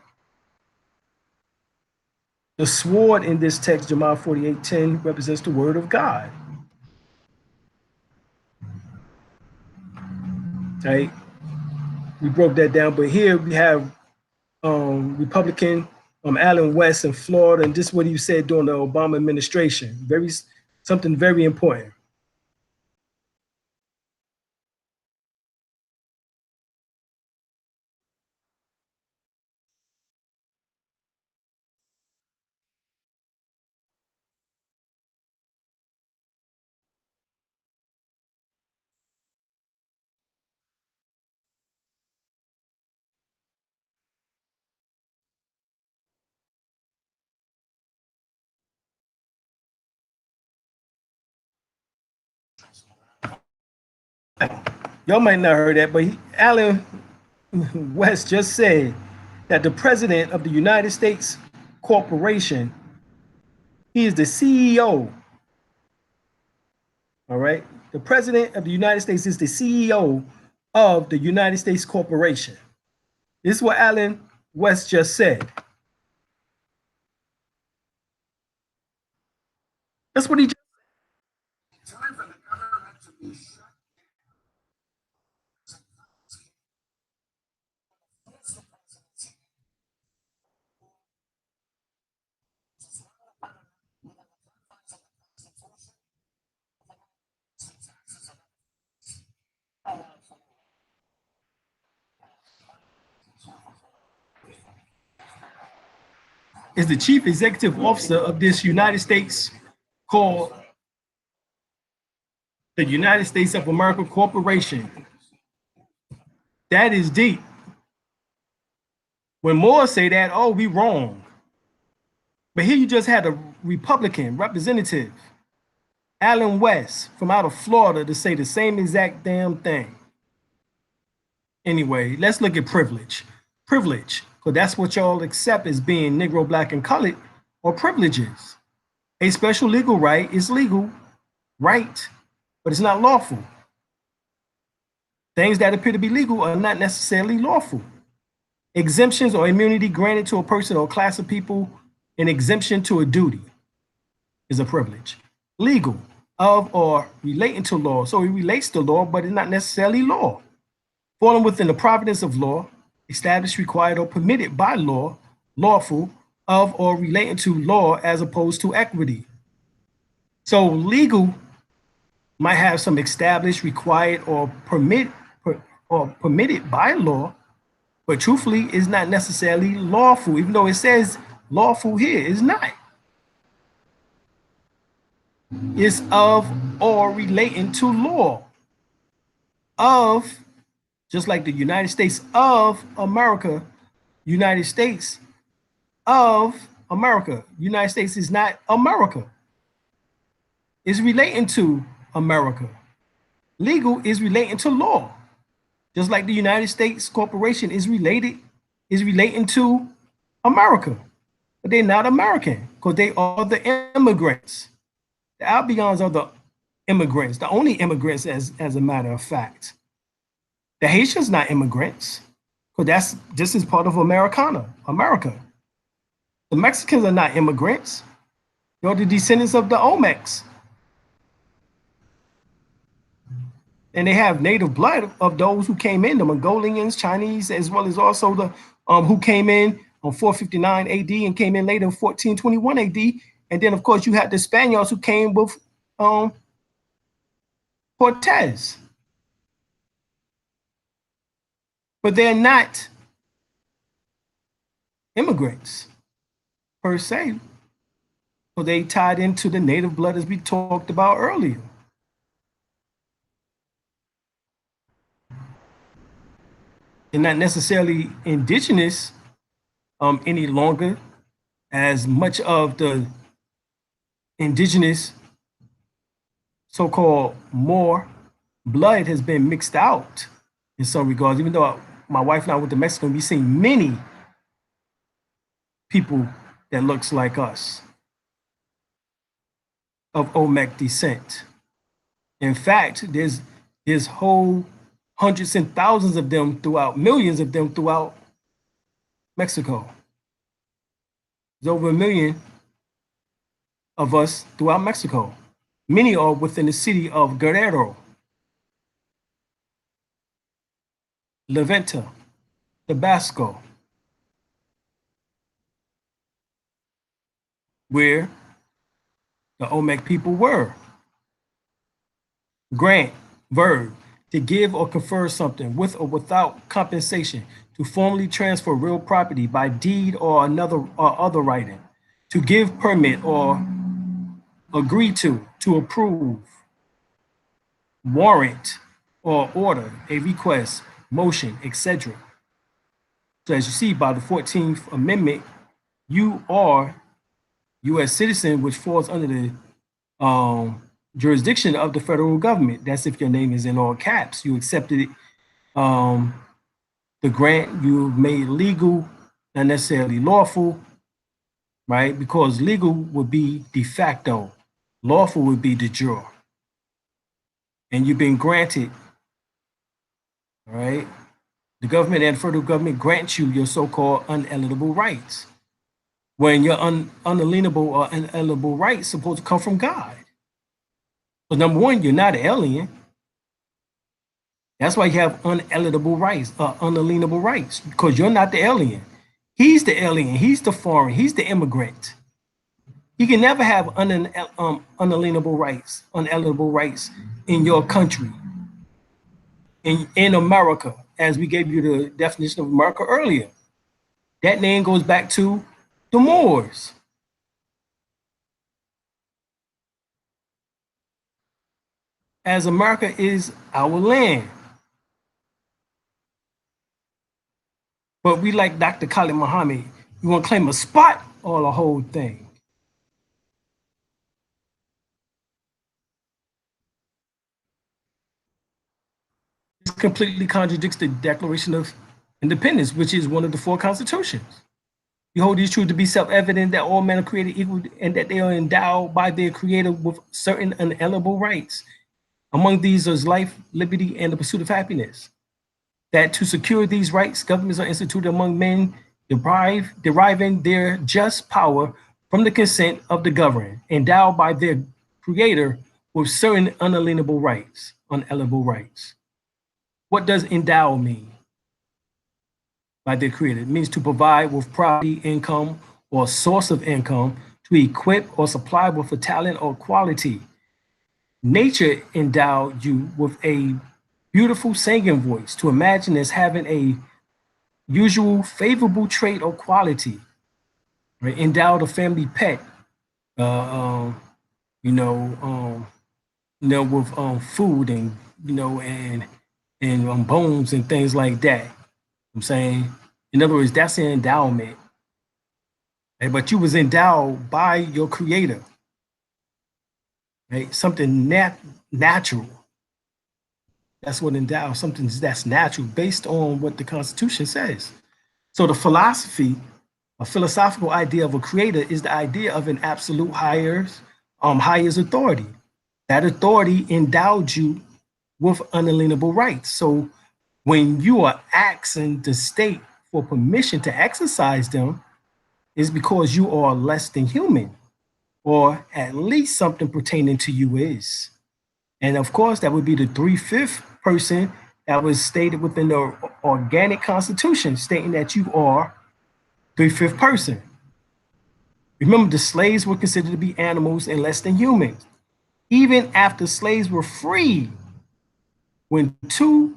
The sword in this text, Jeremiah 48:10, represents the word of God. Right? We broke that down, but here we have Republican Alan West in Florida, and this is what he said during the Obama administration. Something very important. Y'all might not heard that, but Alan West just said that the president of the United States Corporation, he is the CEO. All right. The president of the United States is the CEO of the United States Corporation. This is what Alan West just said. That's what he just is the chief executive officer of this United States called the United States of America Corporation. That is deep. When Moore say that, oh, we wrong. But here you just had a Republican representative, Alan West, from out of Florida, to say the same exact damn thing. Anyway, let's look at privilege. Privilege, because that's what y'all accept as being Negro, Black, and colored, or privileges. A special legal right is legal, right, but it's not lawful. Things that appear to be legal are not necessarily lawful. Exemptions or immunity granted to a person or class of people, an exemption to a duty is a privilege. Legal, of or relating to law. So it relates to law, but it's not necessarily law. Falling within the providence of law, established, required, or permitted by law, lawful, of or relating to law as opposed to equity. So legal might have some established, required, or permitted by law, but truthfully is not necessarily lawful, even though it says lawful here, it's not. It's of or relating to law. Of, just like the United States of America, United States of America. United States is not America. It's relating to America. Legal is relating to law. Just like the United States Corporation is relating to America. But they're not American because they are the immigrants. The Albions are the immigrants, the only immigrants as a matter of fact. The Haitians not immigrants because this is part of America. The Mexicans are not immigrants. They're the descendants of the Olmecs. And they have native blood of those who came in, the Mongolians, Chinese, as well as also the who came in on 459 AD and came in later in 1421 AD. And then, of course, you had the Spaniards who came with Cortez. But they're not immigrants per se. So they tied into the native blood as we talked about earlier. They're not necessarily indigenous any longer, as much of the indigenous so-called Moor blood has been mixed out in some regards. Even though my wife and I went to Mexico, we've seen many people that looks like us of Olmec descent. In fact, there's whole hundreds and thousands of them throughout, millions of them throughout Mexico. There's over 1 million of us throughout Mexico. Many are within the city of Guerrero, La Venta, Tabasco, where the Olmec people were. Grant, verb, to give or confer something with or without compensation, to formally transfer real property by deed or other writing, to give permit or agree to approve, warrant or order, a request, motion, etc. So as you see by the 14th Amendment, you are U.S. citizen, which falls under the jurisdiction of the federal government. That's if your name is in all caps. You accepted it, the grant, you made legal, not necessarily lawful, right? Because legal would be de facto, lawful would be de jure. And you've been granted, all right? The government and the federal government grants you your so-called unalienable rights. When your unalienable or unalienable rights supposed to come from God. So number one, you're not an alien. That's why you have unalienable rights, unalienable rights, because you're not the alien. He's the alien. He's the foreign. He's the immigrant. You can never have unalienable rights in your country, in America, as we gave you the definition of America earlier. That name goes back to the Moors. As America is our land. But we like Dr. Khalid Muhammad. You want to claim a spot or the whole thing? This completely contradicts the Declaration of Independence, which is one of the 4 constitutions. We hold these truths to be self-evident that all men are created equal and that they are endowed by their creator with certain unalienable rights. Among these is life, liberty, and the pursuit of happiness. That to secure these rights, governments are instituted among men, deriving their just power from the consent of the governed, endowed by their creator with certain unalienable rights, What does endow mean? By their creator. It means to provide with property, income, or source of income, to equip or supply with a talent or quality. Nature endowed you with a beautiful singing voice, to imagine as having a usual favorable trait or quality, right? Endowed a family pet, with food and and bones and things like that. I'm saying, in other words, that's an endowment. Right? But you was endowed by your creator, right? Something natural. That's what endows, something that's natural based on what the Constitution says. So the a philosophical idea of a creator is the idea of an absolute highest authority. That authority endowed you with unalienable rights. So when you are asking the state for permission to exercise them, is because you are less than human, or at least something pertaining to you is. And of course, that would be the 3/5 person that was stated within the organic constitution, stating that you are 3/5 person. Remember, the slaves were considered to be animals and less than humans. Even after slaves were free, when 2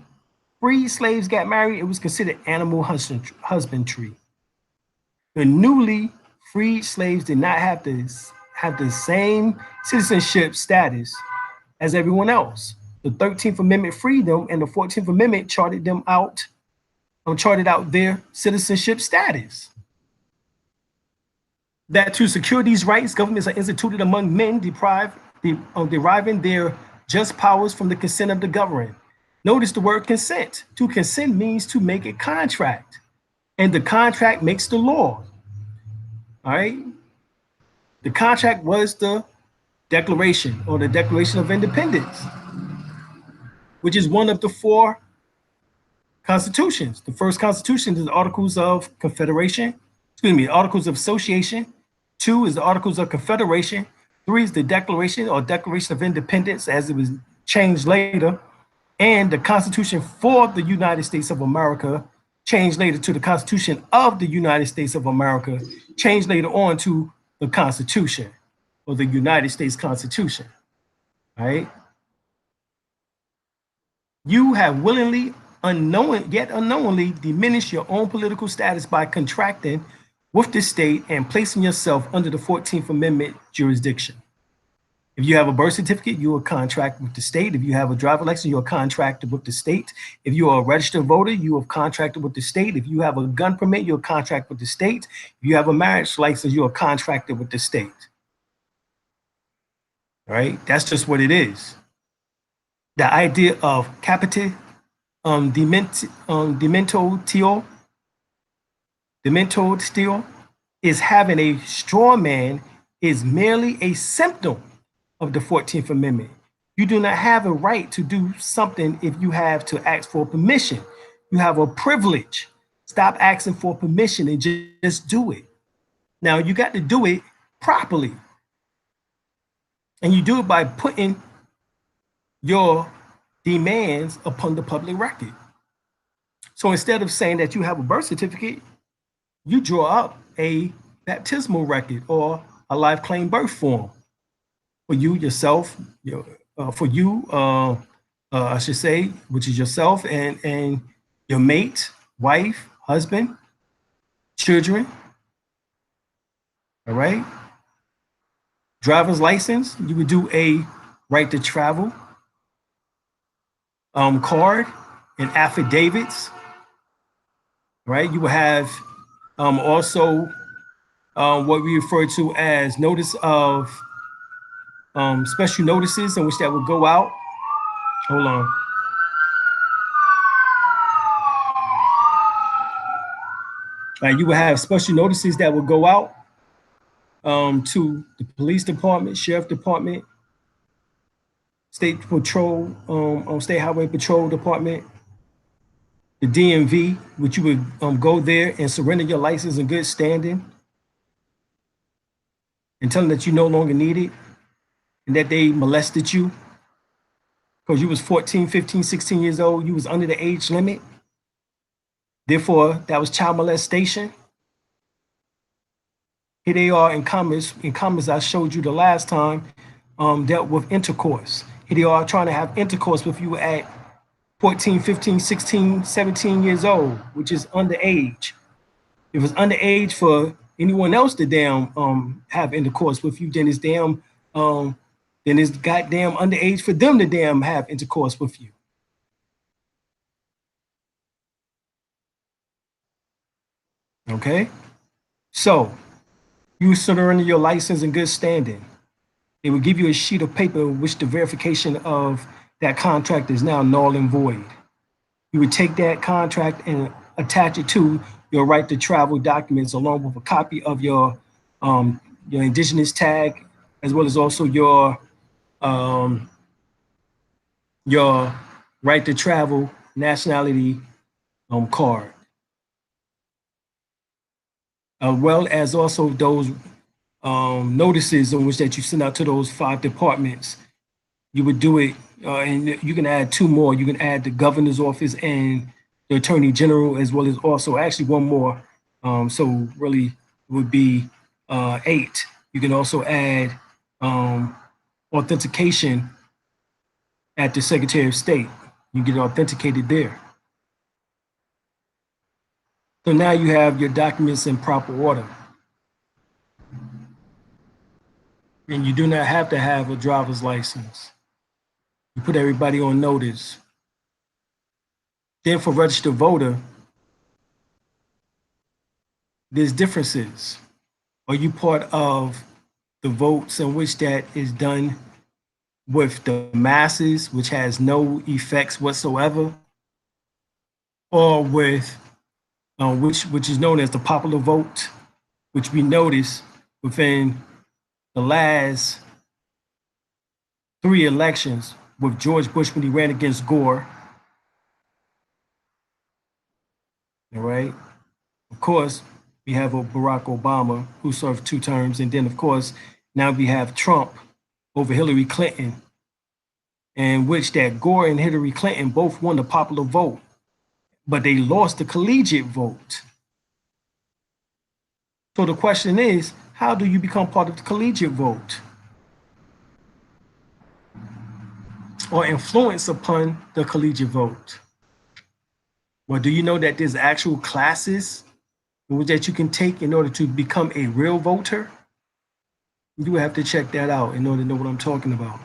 free slaves got married, it was considered animal husbandry. The newly freed slaves did not have to have the same citizenship status as everyone else. The 13th Amendment freed them, and the 14th Amendment charted out their citizenship status. That to secure these rights, governments are instituted among men, deriving their just powers from the consent of the governed. Notice the word consent. To consent means to make a contract, and the contract makes the law. All right. The contract was the Declaration, or the Declaration of Independence, which is one of the 4 constitutions. The first constitution is the Articles of Confederation, Articles of Association. 2 is the Articles of Confederation. 3 is the Declaration or Declaration of Independence, as it was changed later. And the Constitution for the United States of America, changed later to the Constitution of the United States of America, changed later on to the Constitution, or the United States Constitution. All right. You have willingly, yet unknowingly diminished your own political status by contracting with the state and placing yourself under the 14th Amendment jurisdiction. If you have a birth certificate, you will contract with the state. If you have a driver's license, you're contracted with the state. If you are a registered voter, you have contracted with the state. If you have a gun permit, you're contracted with the state. If you have a marriage license, you are contracted with the state. All right, that's just what it is. The idea of capite demento steel is having a straw man is merely a symptom of the 14th Amendment. You do not have a right to do something if you have to ask for permission. You have a privilege. Stop asking for permission and just do it. Now, you got to do it properly. And you do it by putting your demands upon the public record. So instead of saying that you have a birth certificate, you draw up a baptismal record or a life claim birth form for you, yourself, I should say, which is yourself and your mate, wife, husband, children. All right. Driver's license, you would do a right to travel card and affidavits. Right. You will have also what we refer to as notice of special notices in which that would go out. Hold on. You will have special notices that will go out to the police department, sheriff department, state patrol, state highway patrol department, the DMV, which you would go there and surrender your license in good standing and tell them that you no longer need it and that they molested you because you was 14, 15, 16 years old. You was under the age limit. Therefore, that was child molestation. Here they are in commerce. In commerce, I showed you the last time, dealt with intercourse. Here they are trying to have intercourse with you at 14, 15, 16, 17 years old, which is underage. If it's underage for anyone else to have intercourse with you, then it's goddamn underage for them to have intercourse with you. Okay, so you surrender your license in good standing. They will give you a sheet of paper which the verification of that contract is now null and void. You would take that contract and attach it to your right to travel documents along with a copy of your indigenous tag, as well as also your right to travel nationality card. Well as also those notices in which that you send out to those 5 departments. You would do it, and you can add 2 more. You can add the governor's office and the attorney general, as well as also actually 1 more. So really it would be 8. You can also add authentication at the Secretary of State. You get authenticated there. So now you have your documents in proper order. And you do not have to have a driver's license. You put everybody on notice. Then for registered voter, there's differences. Are you part of the votes in which that is done with the masses, which has no effects whatsoever, or with which is known as the popular vote, which we notice within the last 3 elections with George Bush when he ran against Gore. All right. Of course, we have a Barack Obama who served 2 terms. And then, of course, now we have Trump over Hillary Clinton, in which that Gore and Hillary Clinton both won the popular vote, but they lost the collegiate vote. So the question is, how do you become part of the collegiate vote or influence upon the collegiate vote? Well, do you know that there's actual classes that you can take in order to become a real voter? You have to check that out in order to know what I'm talking about.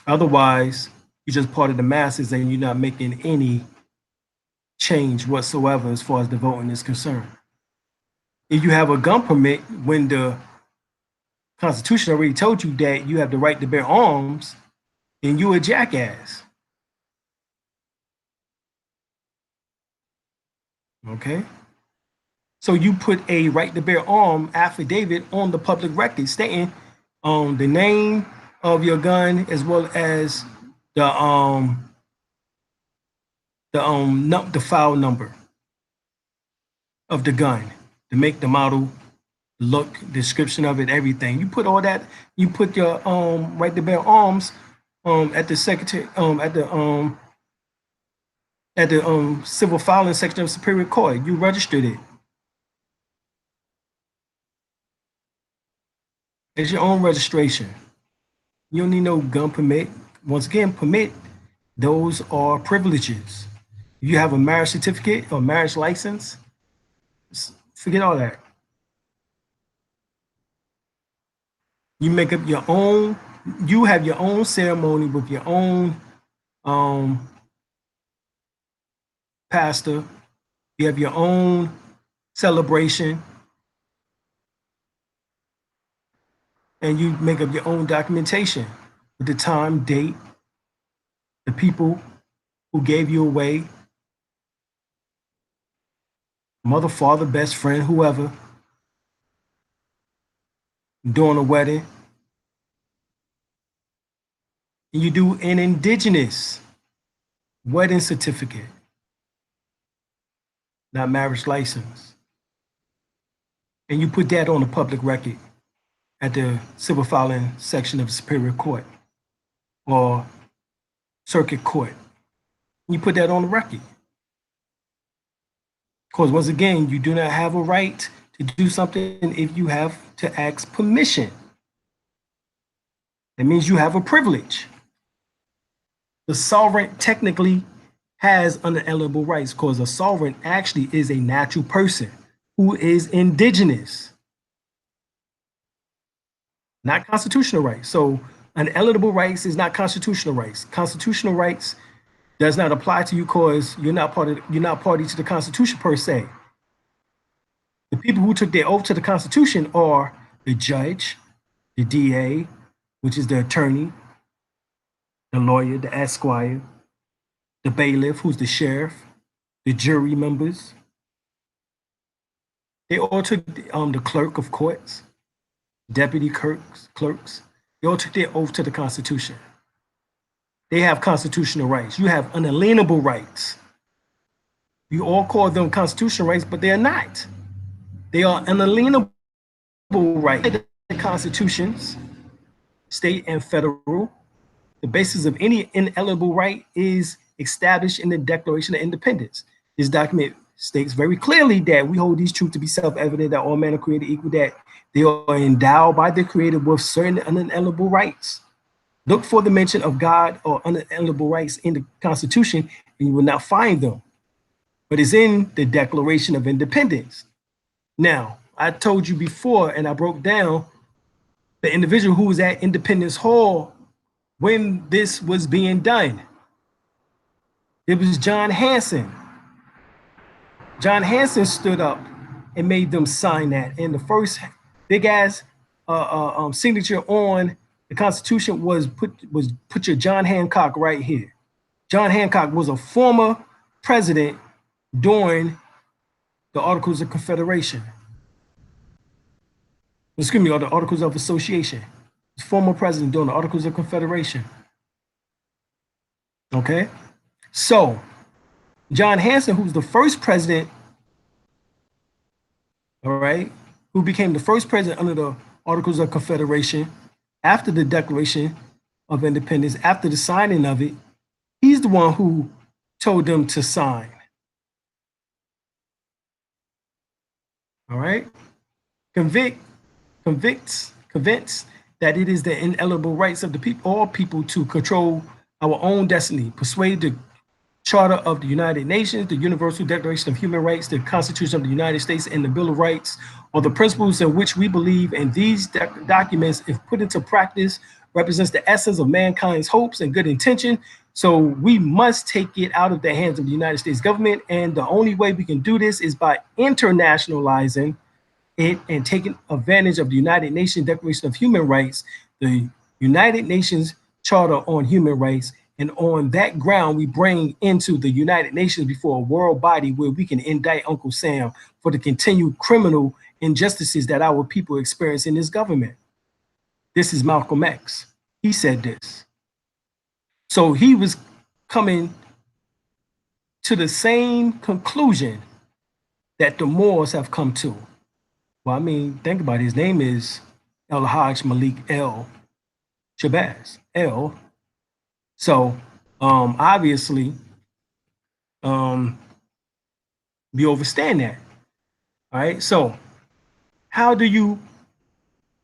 Otherwise, you're just part of the masses and you're not making any change whatsoever as far as the voting is concerned. If you have a gun permit, when the Constitution already told you that you have the right to bear arms, then you're a jackass. Okay? So you put a right to bear arm affidavit on the public record stating the name of your gun as well as the file number of the gun, the make, the model, the look, description of it, everything. You put all that. You put your right to bear arms at the secretary at the civil filing section of Superior Court. You registered it. It's your own registration. You don't need no gun permit. Once again, permit, those are privileges. If you have a marriage certificate or marriage license, forget all that. You make up your own, you have your own ceremony with your own pastor. You have your own celebration. And you make up your own documentation with the time, date, the people who gave you away, mother, father, best friend, whoever, during a wedding. And you do an indigenous wedding certificate, not marriage license. And you put that on the public record at the civil filing section of the Superior Court or Circuit Court. You put that on the record. Because once again, you do not have a right to do something if you have to ask permission. That means you have a privilege. The sovereign technically has unalienable rights because a sovereign actually is a natural person who is indigenous, not constitutional rights. So unalienable rights is not constitutional rights. Constitutional rights does not apply to you because you're not party to the Constitution per se. The people who took their oath to the Constitution are the judge, the DA, which is the attorney, the lawyer, the esquire, the bailiff, who's the sheriff, the jury members. They all took the clerk of courts, deputy clerks. They all took their oath to the Constitution. They have constitutional rights. You have unalienable rights. You all call them constitutional rights, but they're not. They are unalienable rights. The constitutions, state and federal, the basis of any inalienable right is established in the Declaration of Independence. This document states very clearly that we hold these truths to be self-evident, that all men are created equal, that they are endowed by the Creator with certain unalienable rights. Look for the mention of God or unalienable rights in the Constitution, and you will not find them. But it's in the Declaration of Independence. Now, I told you before, and I broke down the individual who was at Independence Hall when this was being done. It was John Hanson. John Hanson stood up and made them sign that. And the first big ass signature on the Constitution was put your John Hancock right here. John Hancock was a former president during the Articles of Confederation. Excuse me, or the Articles of Association. Former president during the Articles of Confederation. Okay, so John Hanson, who's the first president, all right, who became the first president under the Articles of Confederation after the Declaration of Independence, after the signing of it, he's the one who told them to sign. All right, convinced that it is the inalienable rights of the people, all people, to control our own destiny, persuade the Charter of the United Nations, the Universal Declaration of Human Rights, the Constitution of the United States, and the Bill of Rights are the principles in which we believe, and these documents, if put into practice, represents the essence of mankind's hopes and good intention. So we must take it out of the hands of the United States government, and the only way we can do this is by internationalizing it and taking advantage of the United Nations Declaration of Human Rights, the United Nations Charter on Human Rights, and on that ground, we bring into the United Nations before a world body where we can indict Uncle Sam for the continued criminal injustices that our people experience in this government. This is Malcolm X. He said this. So he was coming to the same conclusion that the Moors have come to. Well, I mean, think about it. His name is El-Hajj Malik El-Shabazz. So obviously, we understand that. All right. So how do you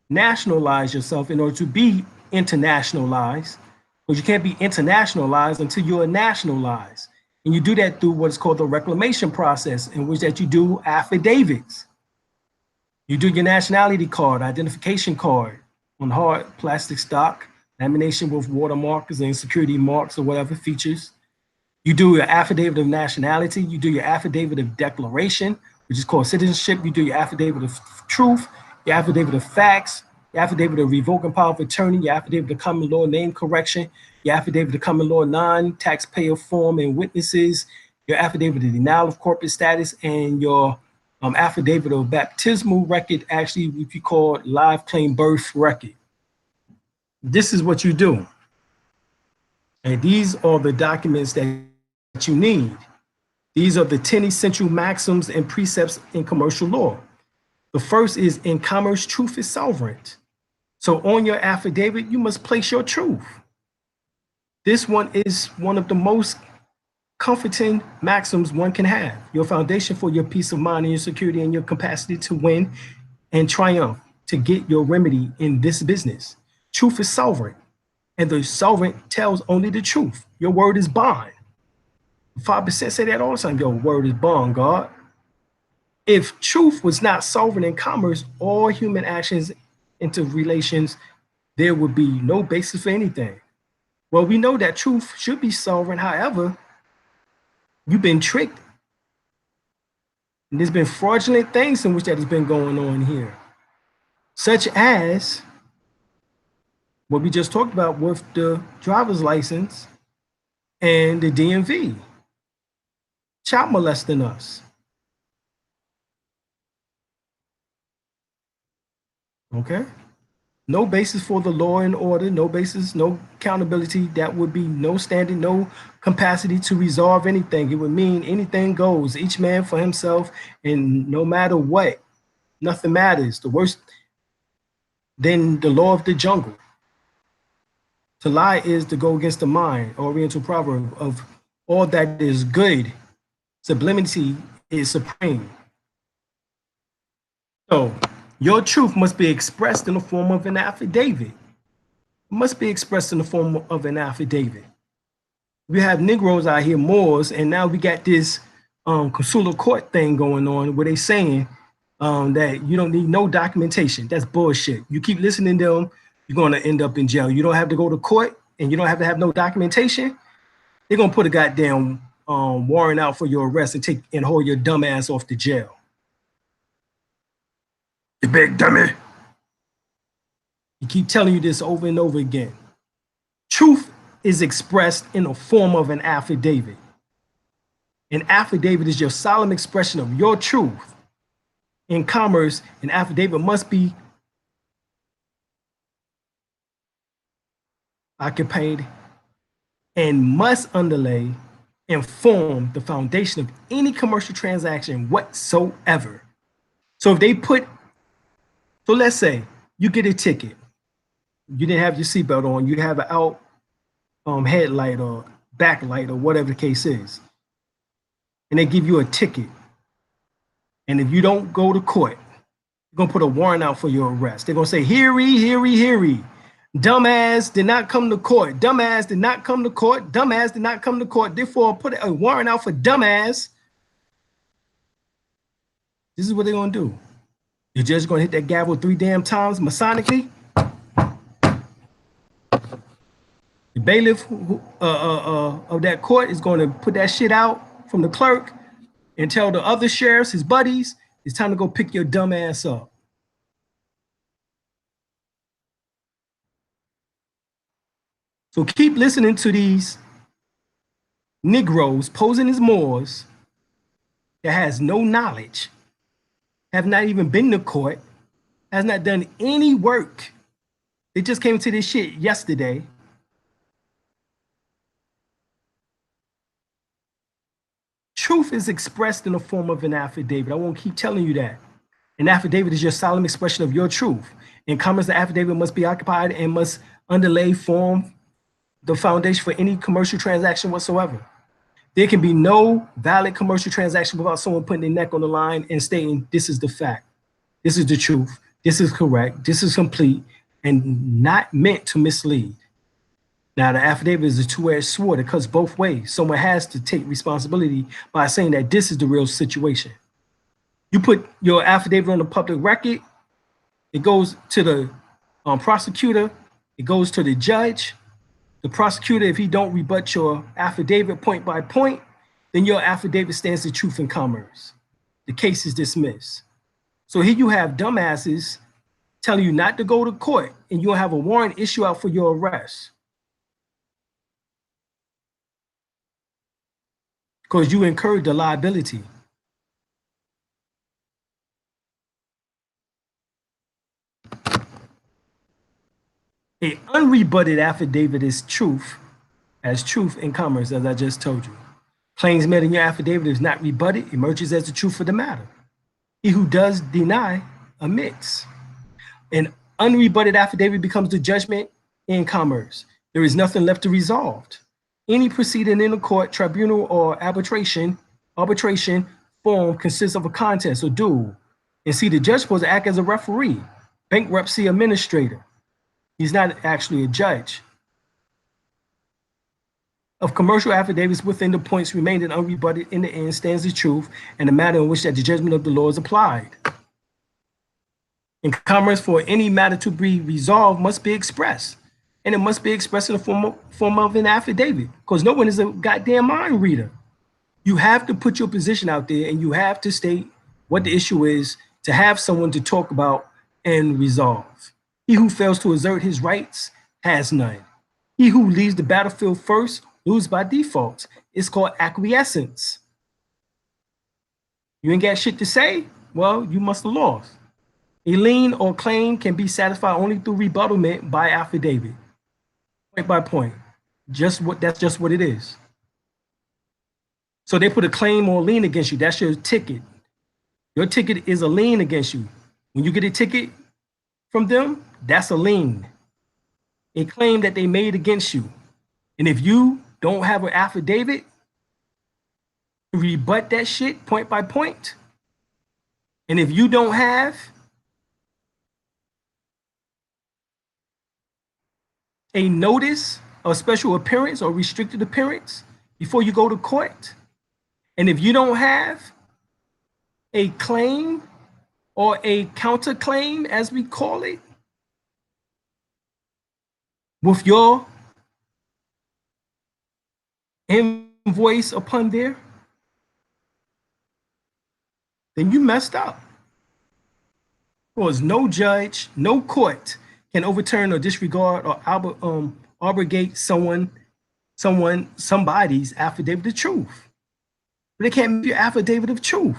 nationalize yourself in order to be internationalized? Because you can't be internationalized until you are nationalized. And you do that through what's called the Reclamation Process, in which that you do affidavits. You do your nationality card, identification card on hard plastic stock, lamination with watermarks and security marks or whatever features. You do your affidavit of nationality. You do your affidavit of declaration, which is called citizenship. You do your affidavit of truth, your affidavit of facts, your affidavit of revoking power of attorney, your affidavit of common law name correction, your affidavit of common law non-taxpayer form and witnesses, your affidavit of denial of corporate status, and your affidavit of baptismal record, actually what you call live claim birth record. This is what you do. And these are the documents that you need. These are the 10 essential maxims and precepts in commercial law. The first is, in commerce, truth is sovereign. So on your affidavit, you must place your truth. This one is one of the most comforting maxims one can have. Your foundation for your peace of mind and your security and your capacity to win and triumph to get your remedy in this business. Truth is sovereign, and the sovereign tells only the truth. Your word is bond. 5% say that all the time. Your word is bond, God. If truth was not sovereign in commerce, all human actions into relations, there would be no basis for anything. Well, we know that truth should be sovereign. However, you've been tricked. And there's been fraudulent things in which that has been going on here, such as what we just talked about with the driver's license and the DMV, child molesting us. Okay. No basis for the law and order, no basis, no accountability. That would be no standing, no capacity to resolve anything. It would mean anything goes, each man for himself, and no matter what, nothing matters. The worst than the law of the jungle. To lie is to go against the mind, Oriental proverb of all that is good. Sublimity is supreme. So your truth must be expressed in the form of an affidavit. It must be expressed in the form of an affidavit. We have Negroes out here, Moors, and now we got this consular court thing going on where they saying that you don't need no documentation. That's bullshit. You keep listening to them, you're going to end up in jail. You don't have to go to court, and you don't have to have no documentation. They're going to put a goddamn warrant out for your arrest and hold your dumb ass off to jail. You big dummy. You keep telling you this over and over again. Truth is expressed in the form of an affidavit. An affidavit is your solemn expression of your truth. In commerce, an affidavit must be occupied and must underlay and form the foundation of any commercial transaction whatsoever. So if they put, so let's say you get a ticket, you didn't have your seatbelt on, you have an out headlight or backlight or whatever the case is, and they give you a ticket. And if you don't go to court, they're gonna put a warrant out for your arrest. They're gonna say, hear ye, hear ye, hear ye. Dumbass did not come to court. Dumbass did not come to court. Dumbass did not come to court. Therefore, put a warrant out for dumbass. This is what they're gonna do. The judge is gonna hit that gavel 3 damn times masonically. The bailiff of that court is gonna put that shit out from the clerk and tell the other sheriffs, his buddies, it's time to go pick your dumb ass up. So keep listening to these Negroes posing as Moors that has no knowledge, have not even been to court, has not done any work. They just came to this shit yesterday. Truth is expressed in the form of an affidavit. I won't keep telling you that. An affidavit is your solemn expression of your truth. In commerce, the affidavit must be occupied and must underlay, form the foundation for any commercial transaction whatsoever. There can be no valid commercial transaction without someone putting their neck on the line and stating, this is the fact, this is the truth, this is correct, this is complete, and not meant to mislead. Now, the affidavit is a two-edged sword. It cuts both ways. Someone has to take responsibility by saying that this is the real situation. You put your affidavit on the public record, it goes to the prosecutor, it goes to the judge. The prosecutor, if he don't rebut your affidavit point by point, then your affidavit stands the truth in commerce. The case is dismissed. So here you have dumbasses telling you not to go to court, and you'll have a warrant issue out for your arrest, because you incurred the liability. An unrebutted affidavit is truth, as truth in commerce, as I just told you. Claims made in your affidavit is not rebutted, emerges as the truth of the matter. He who does deny admits. An unrebutted affidavit becomes the judgment in commerce. There is nothing left to resolve. Any proceeding in a court, tribunal, or arbitration form consists of a contest or duel. And see, the judge is supposed to act as a referee, bankruptcy administrator. He's not actually a judge. Of commercial affidavits within the points remained and unrebutted in the end stands the truth and the matter in which that the judgment of the law is applied. In commerce, for any matter to be resolved must be expressed. And it must be expressed in the form of an affidavit, because no one is a goddamn mind reader. You have to put your position out there, and you have to state what the issue is to have someone to talk about and resolve. He who fails to assert his rights has none. He who leaves the battlefield first loses by default. It's called acquiescence. You ain't got shit to say? Well, you must have lost. A lien or claim can be satisfied only through rebuttlement by affidavit. Point by point. That's just what it is. So they put a claim or lien against you. That's your ticket. Your ticket is a lien against you. When you get a ticket from them, that's a lien, a claim that they made against you. And if you don't have an affidavit to rebut that shit point by point, and if you don't have a notice of special appearance or restricted appearance before you go to court, and if you don't have a claim or a counterclaim, as we call it, with your invoice upon there, then you messed up. Because no judge, no court can overturn or disregard or abrogate somebody's affidavit of truth. But they can't make your affidavit of truth.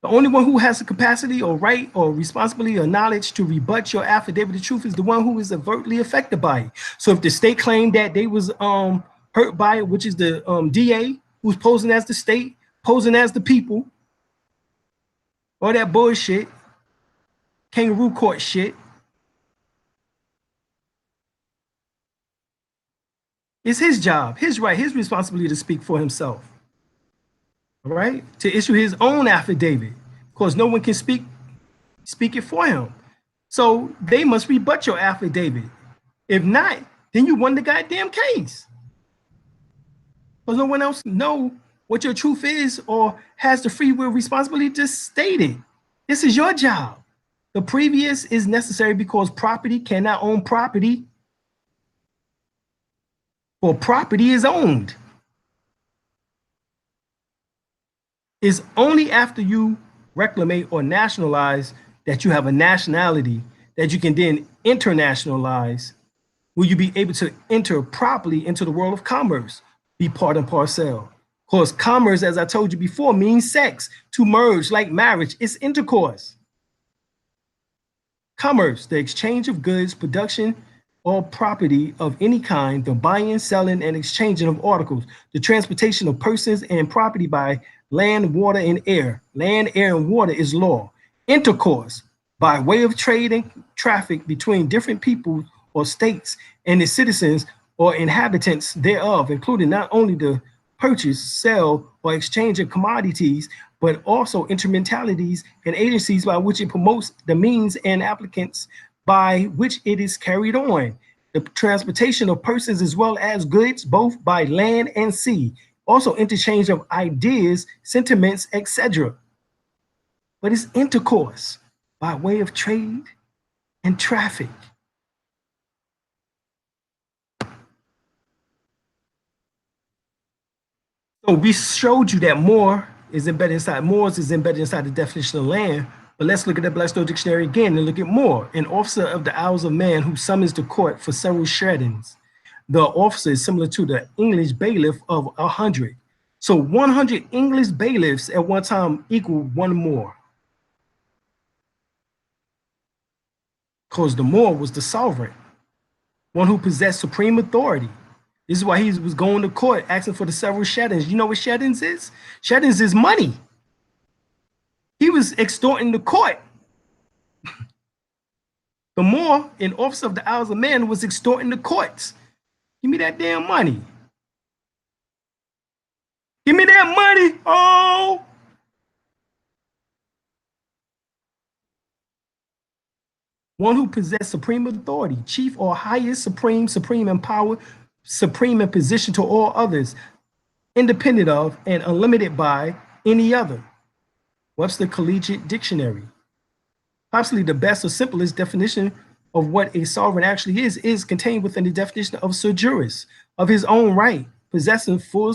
The only one who has the capacity or right or responsibility or knowledge to rebut your affidavit of truth is the one who is overtly affected by it. So if the state claimed that they was hurt by it, which is the DA who's posing as the state, posing as the people, all that bullshit, kangaroo court shit, it's his job, his right, his responsibility to speak for himself. All right, to issue his own affidavit, because no one can speak it for him. So they must rebut your affidavit. If not, then you won the goddamn case. Because no one else know what your truth is or has the free will responsibility to state it. This is your job. The previous is necessary because property cannot own property, or property is owned. It's only after you reclaim or nationalize that you have a nationality that you can then internationalize. Will you be able to enter properly into the world of commerce, be part and parcel? Because commerce, as I told you before, means sex, to merge like marriage, it's intercourse. Commerce, the exchange of goods, production, or property of any kind, the buying, selling, and exchanging of articles, the transportation of persons and property by land, water, and air. Land, air, and water is law. Intercourse, by way of trade and traffic between different people or states and the citizens or inhabitants thereof, including not only the purchase, sale, or exchange of commodities, but also instrumentalities and agencies by which it promotes the means and applicants by which it is carried on. The transportation of persons as well as goods, both by land and sea. Also interchange of ideas, sentiments, etc. But it's intercourse by way of trade and traffic. So we showed you that MUUR is embedded inside, MUURs is embedded inside the definition of land. But let's look at the Blackstone Dictionary again and look at MUUR, an officer of the Isles of Man who summons the court for several sheddings. The officer is similar to the English bailiff of 100. So 100 English bailiffs at one time equal one MUUR. Because the MUUR was the sovereign, one who possessed supreme authority. This is why he was going to court asking for the several sheddings. You know what sheddings is? Sheddings is money. He was extorting the court. The MUUR, an officer of the Isles of Man, was extorting the courts. Give me that damn money. Give me that money. Oh. One who possessed supreme authority, chief or highest, supreme in power, supreme in position to all others, independent of and unlimited by any other. Webster Collegiate Dictionary. Possibly the best or simplest definition of what a sovereign actually is contained within the definition of Sir Juris, of his own right, possessing full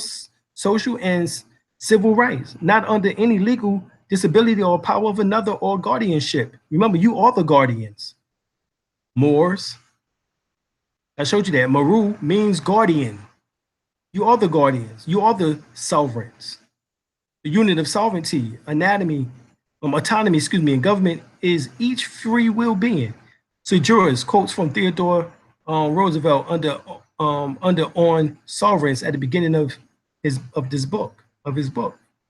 social and civil rights, not under any legal disability or power of another or guardianship. Remember, you are the guardians. Moors. I showed you that. Maru means guardian. You are the guardians. You are the sovereigns. The unit of sovereignty, autonomy, and government is each free will being. So Juris quotes from Theodore Roosevelt under on sovereigns at the beginning of his book.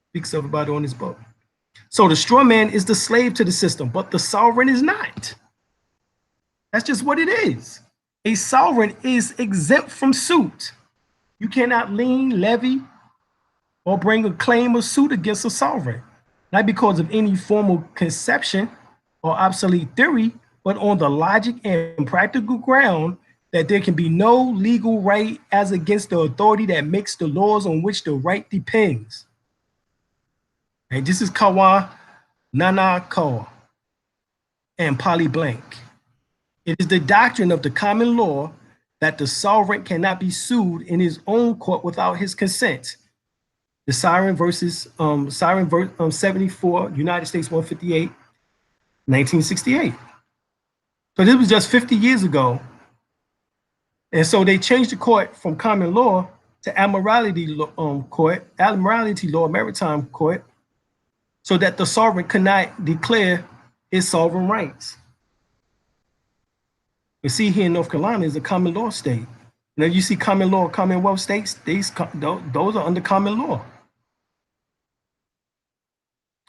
Speaks about it on his book. So the straw man is the slave to the system, but the sovereign is not. That's just what it is. A sovereign is exempt from suit. You cannot lien, levy, or bring a claim or suit against a sovereign, not because of any formal conception or obsolete theory, but on the logic and practical ground that there can be no legal right as against the authority that makes the laws on which the right depends. And this is Kawa Nana Kawa. and poly blank. It is the doctrine of the common law that the sovereign cannot be sued in his own court without his consent. The Siren versus 74, United States 158, 1968. So this was just 50 years ago. And so they changed the court from common law to Admiralty law, maritime court, so that the sovereign could not declare his sovereign rights. You see, here in North Carolina is a common law state. Now you see common law, commonwealth states, those are under common law.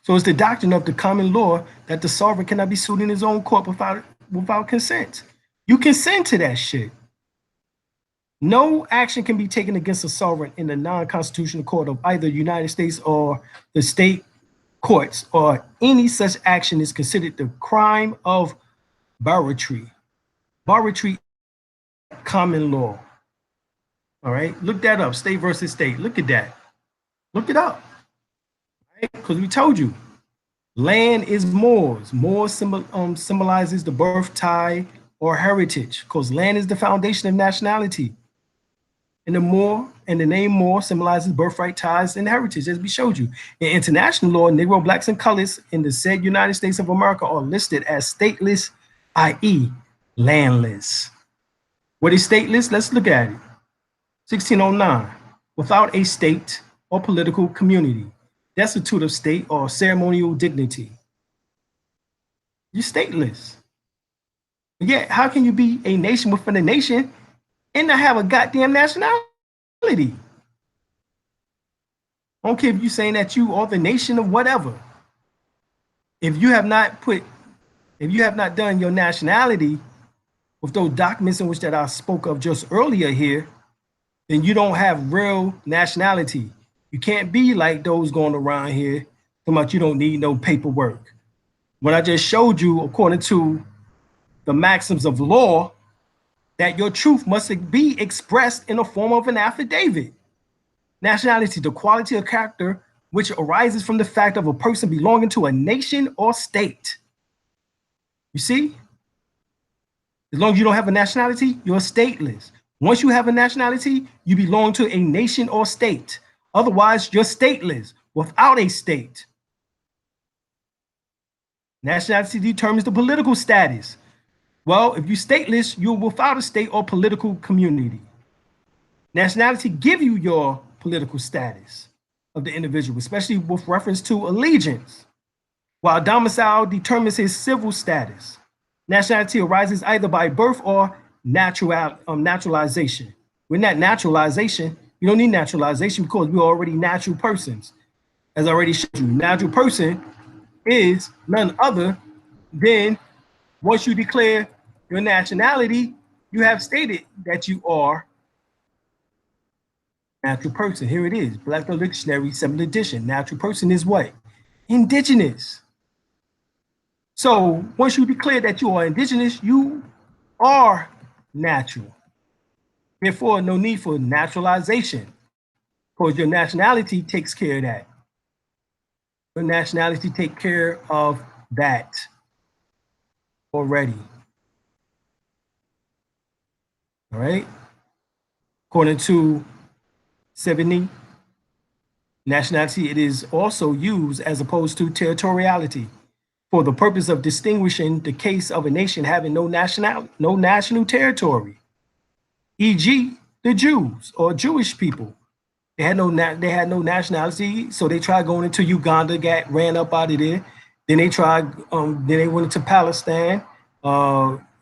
So it's the doctrine of the common law that the sovereign cannot be sued in his own court without consent. You consent to that shit. No action can be taken against a sovereign in the non-constitutional court of either the United States or the state courts, or any such action is considered the crime of barratry. Barratry, common law. All right, look that up, state versus state. Look at that. Look it up. Because we told you, land is Moor's. Moor symbolizes the birth tie or heritage, because land is the foundation of nationality. And the Moor and the name Moor symbolizes birthright, ties, and heritage, as we showed you. In international law, Negro, blacks, and colors in the said United States of America are listed as stateless, i.e., landless. What is stateless? Let's look at it. 1609, without a state or political community, destitute of state or ceremonial dignity. You're stateless. Yet, how can you be a nation within a nation and not have a goddamn nationality? I don't care if you're saying that you are the nation of whatever. If you have not done your nationality with those documents in which that I spoke of just earlier here, then you don't have real nationality. You can't be like those going around here talking about you don't need no paperwork. What I just showed you, according to the maxims of law, that your truth must be expressed in the form of an affidavit. Nationality, the quality of character which arises from the fact of a person belonging to a nation or state. You see? As long as you don't have a nationality, you're stateless. Once you have a nationality, you belong to a nation or state. Otherwise, you're stateless without a state. Nationality determines the political status. Well, if you're stateless, you're without a state or political community. Nationality gives you your political status of the individual, especially with reference to allegiance, while domicile determines his civil status. Nationality arises either by birth or naturalization. With that naturalization, you don't need naturalization because we're already natural persons. As I already showed you, natural person is none other than, once you declare your nationality, you have stated that you are natural person. Here it is, Black Letter Dictionary, 7th edition. Natural person is what? Indigenous. So once you declare that you are indigenous, you are natural. Therefore, no need for naturalization, because your nationality takes care of that. Your nationality takes care of that already. All right. According to 70, nationality, it is also used as opposed to territoriality for the purpose of distinguishing the case of a nation having no national territory, e.g., the Jews or Jewish people. They had no nationality, so they tried going into Uganda, ran up out of there. Then they tried, then they went into Palestine,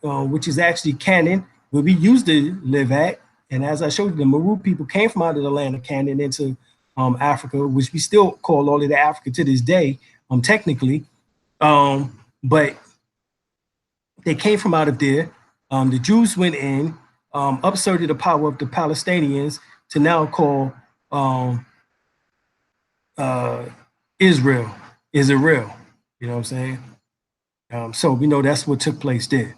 which is actually Canaan, where we used to live at. And as I showed you, the MUUR people came from out of the land of Canaan into Africa, which we still call all of the Africa to this day, technically. But they came from out of there. The Jews went in, upserted the power of the Palestinians to now call Israel. You know what I'm saying? So we know that's what took place there.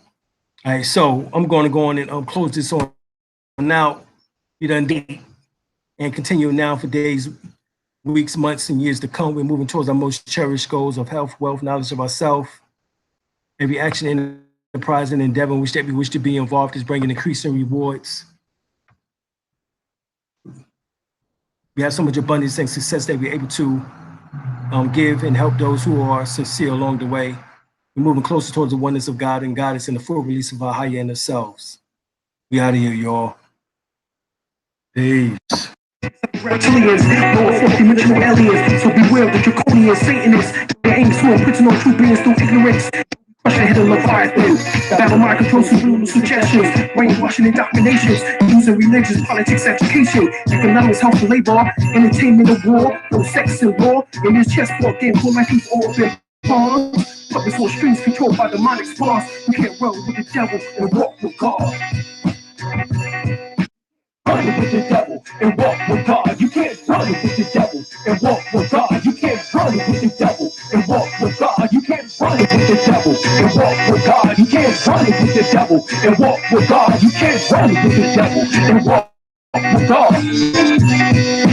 All right, so I'm going to go on and close this on now. You done date and continue now for days, weeks, months, and years to come. We're moving towards our most cherished goals of health, wealth, knowledge of ourselves, Every action, enterprise, and endeavor in which that we wish to be involved is bringing increasing rewards. We have so much abundance and success that we're able to give and help those who are sincere along the way. We're moving closer towards the oneness of God and God is in the full release of our higher inner selves. We out of here, y'all. Peace. Reptilians, no fourth-dimensional aliens, so beware of the draconian Satanists. Their aim is to imprison all true beings through ignorance. Crush the head of Leviathan. Battle mind control, subliminal suggestions, brainwashing indoctrinations, using religious, politics, education, economics, health, and labor, entertainment, and war, no sex and war. In this chessboard game, whole life is all been pawns. Puppets on strings controlled by demonic spawns. You can't run with the devil and walk with God. Run with the devil and walk with God. You can't run with the devil and walk with God. You can't run with the devil and walk with God. You can't run with the devil and walk with God. You can't run with the devil and walk with God. You can't run with the devil and walk with God.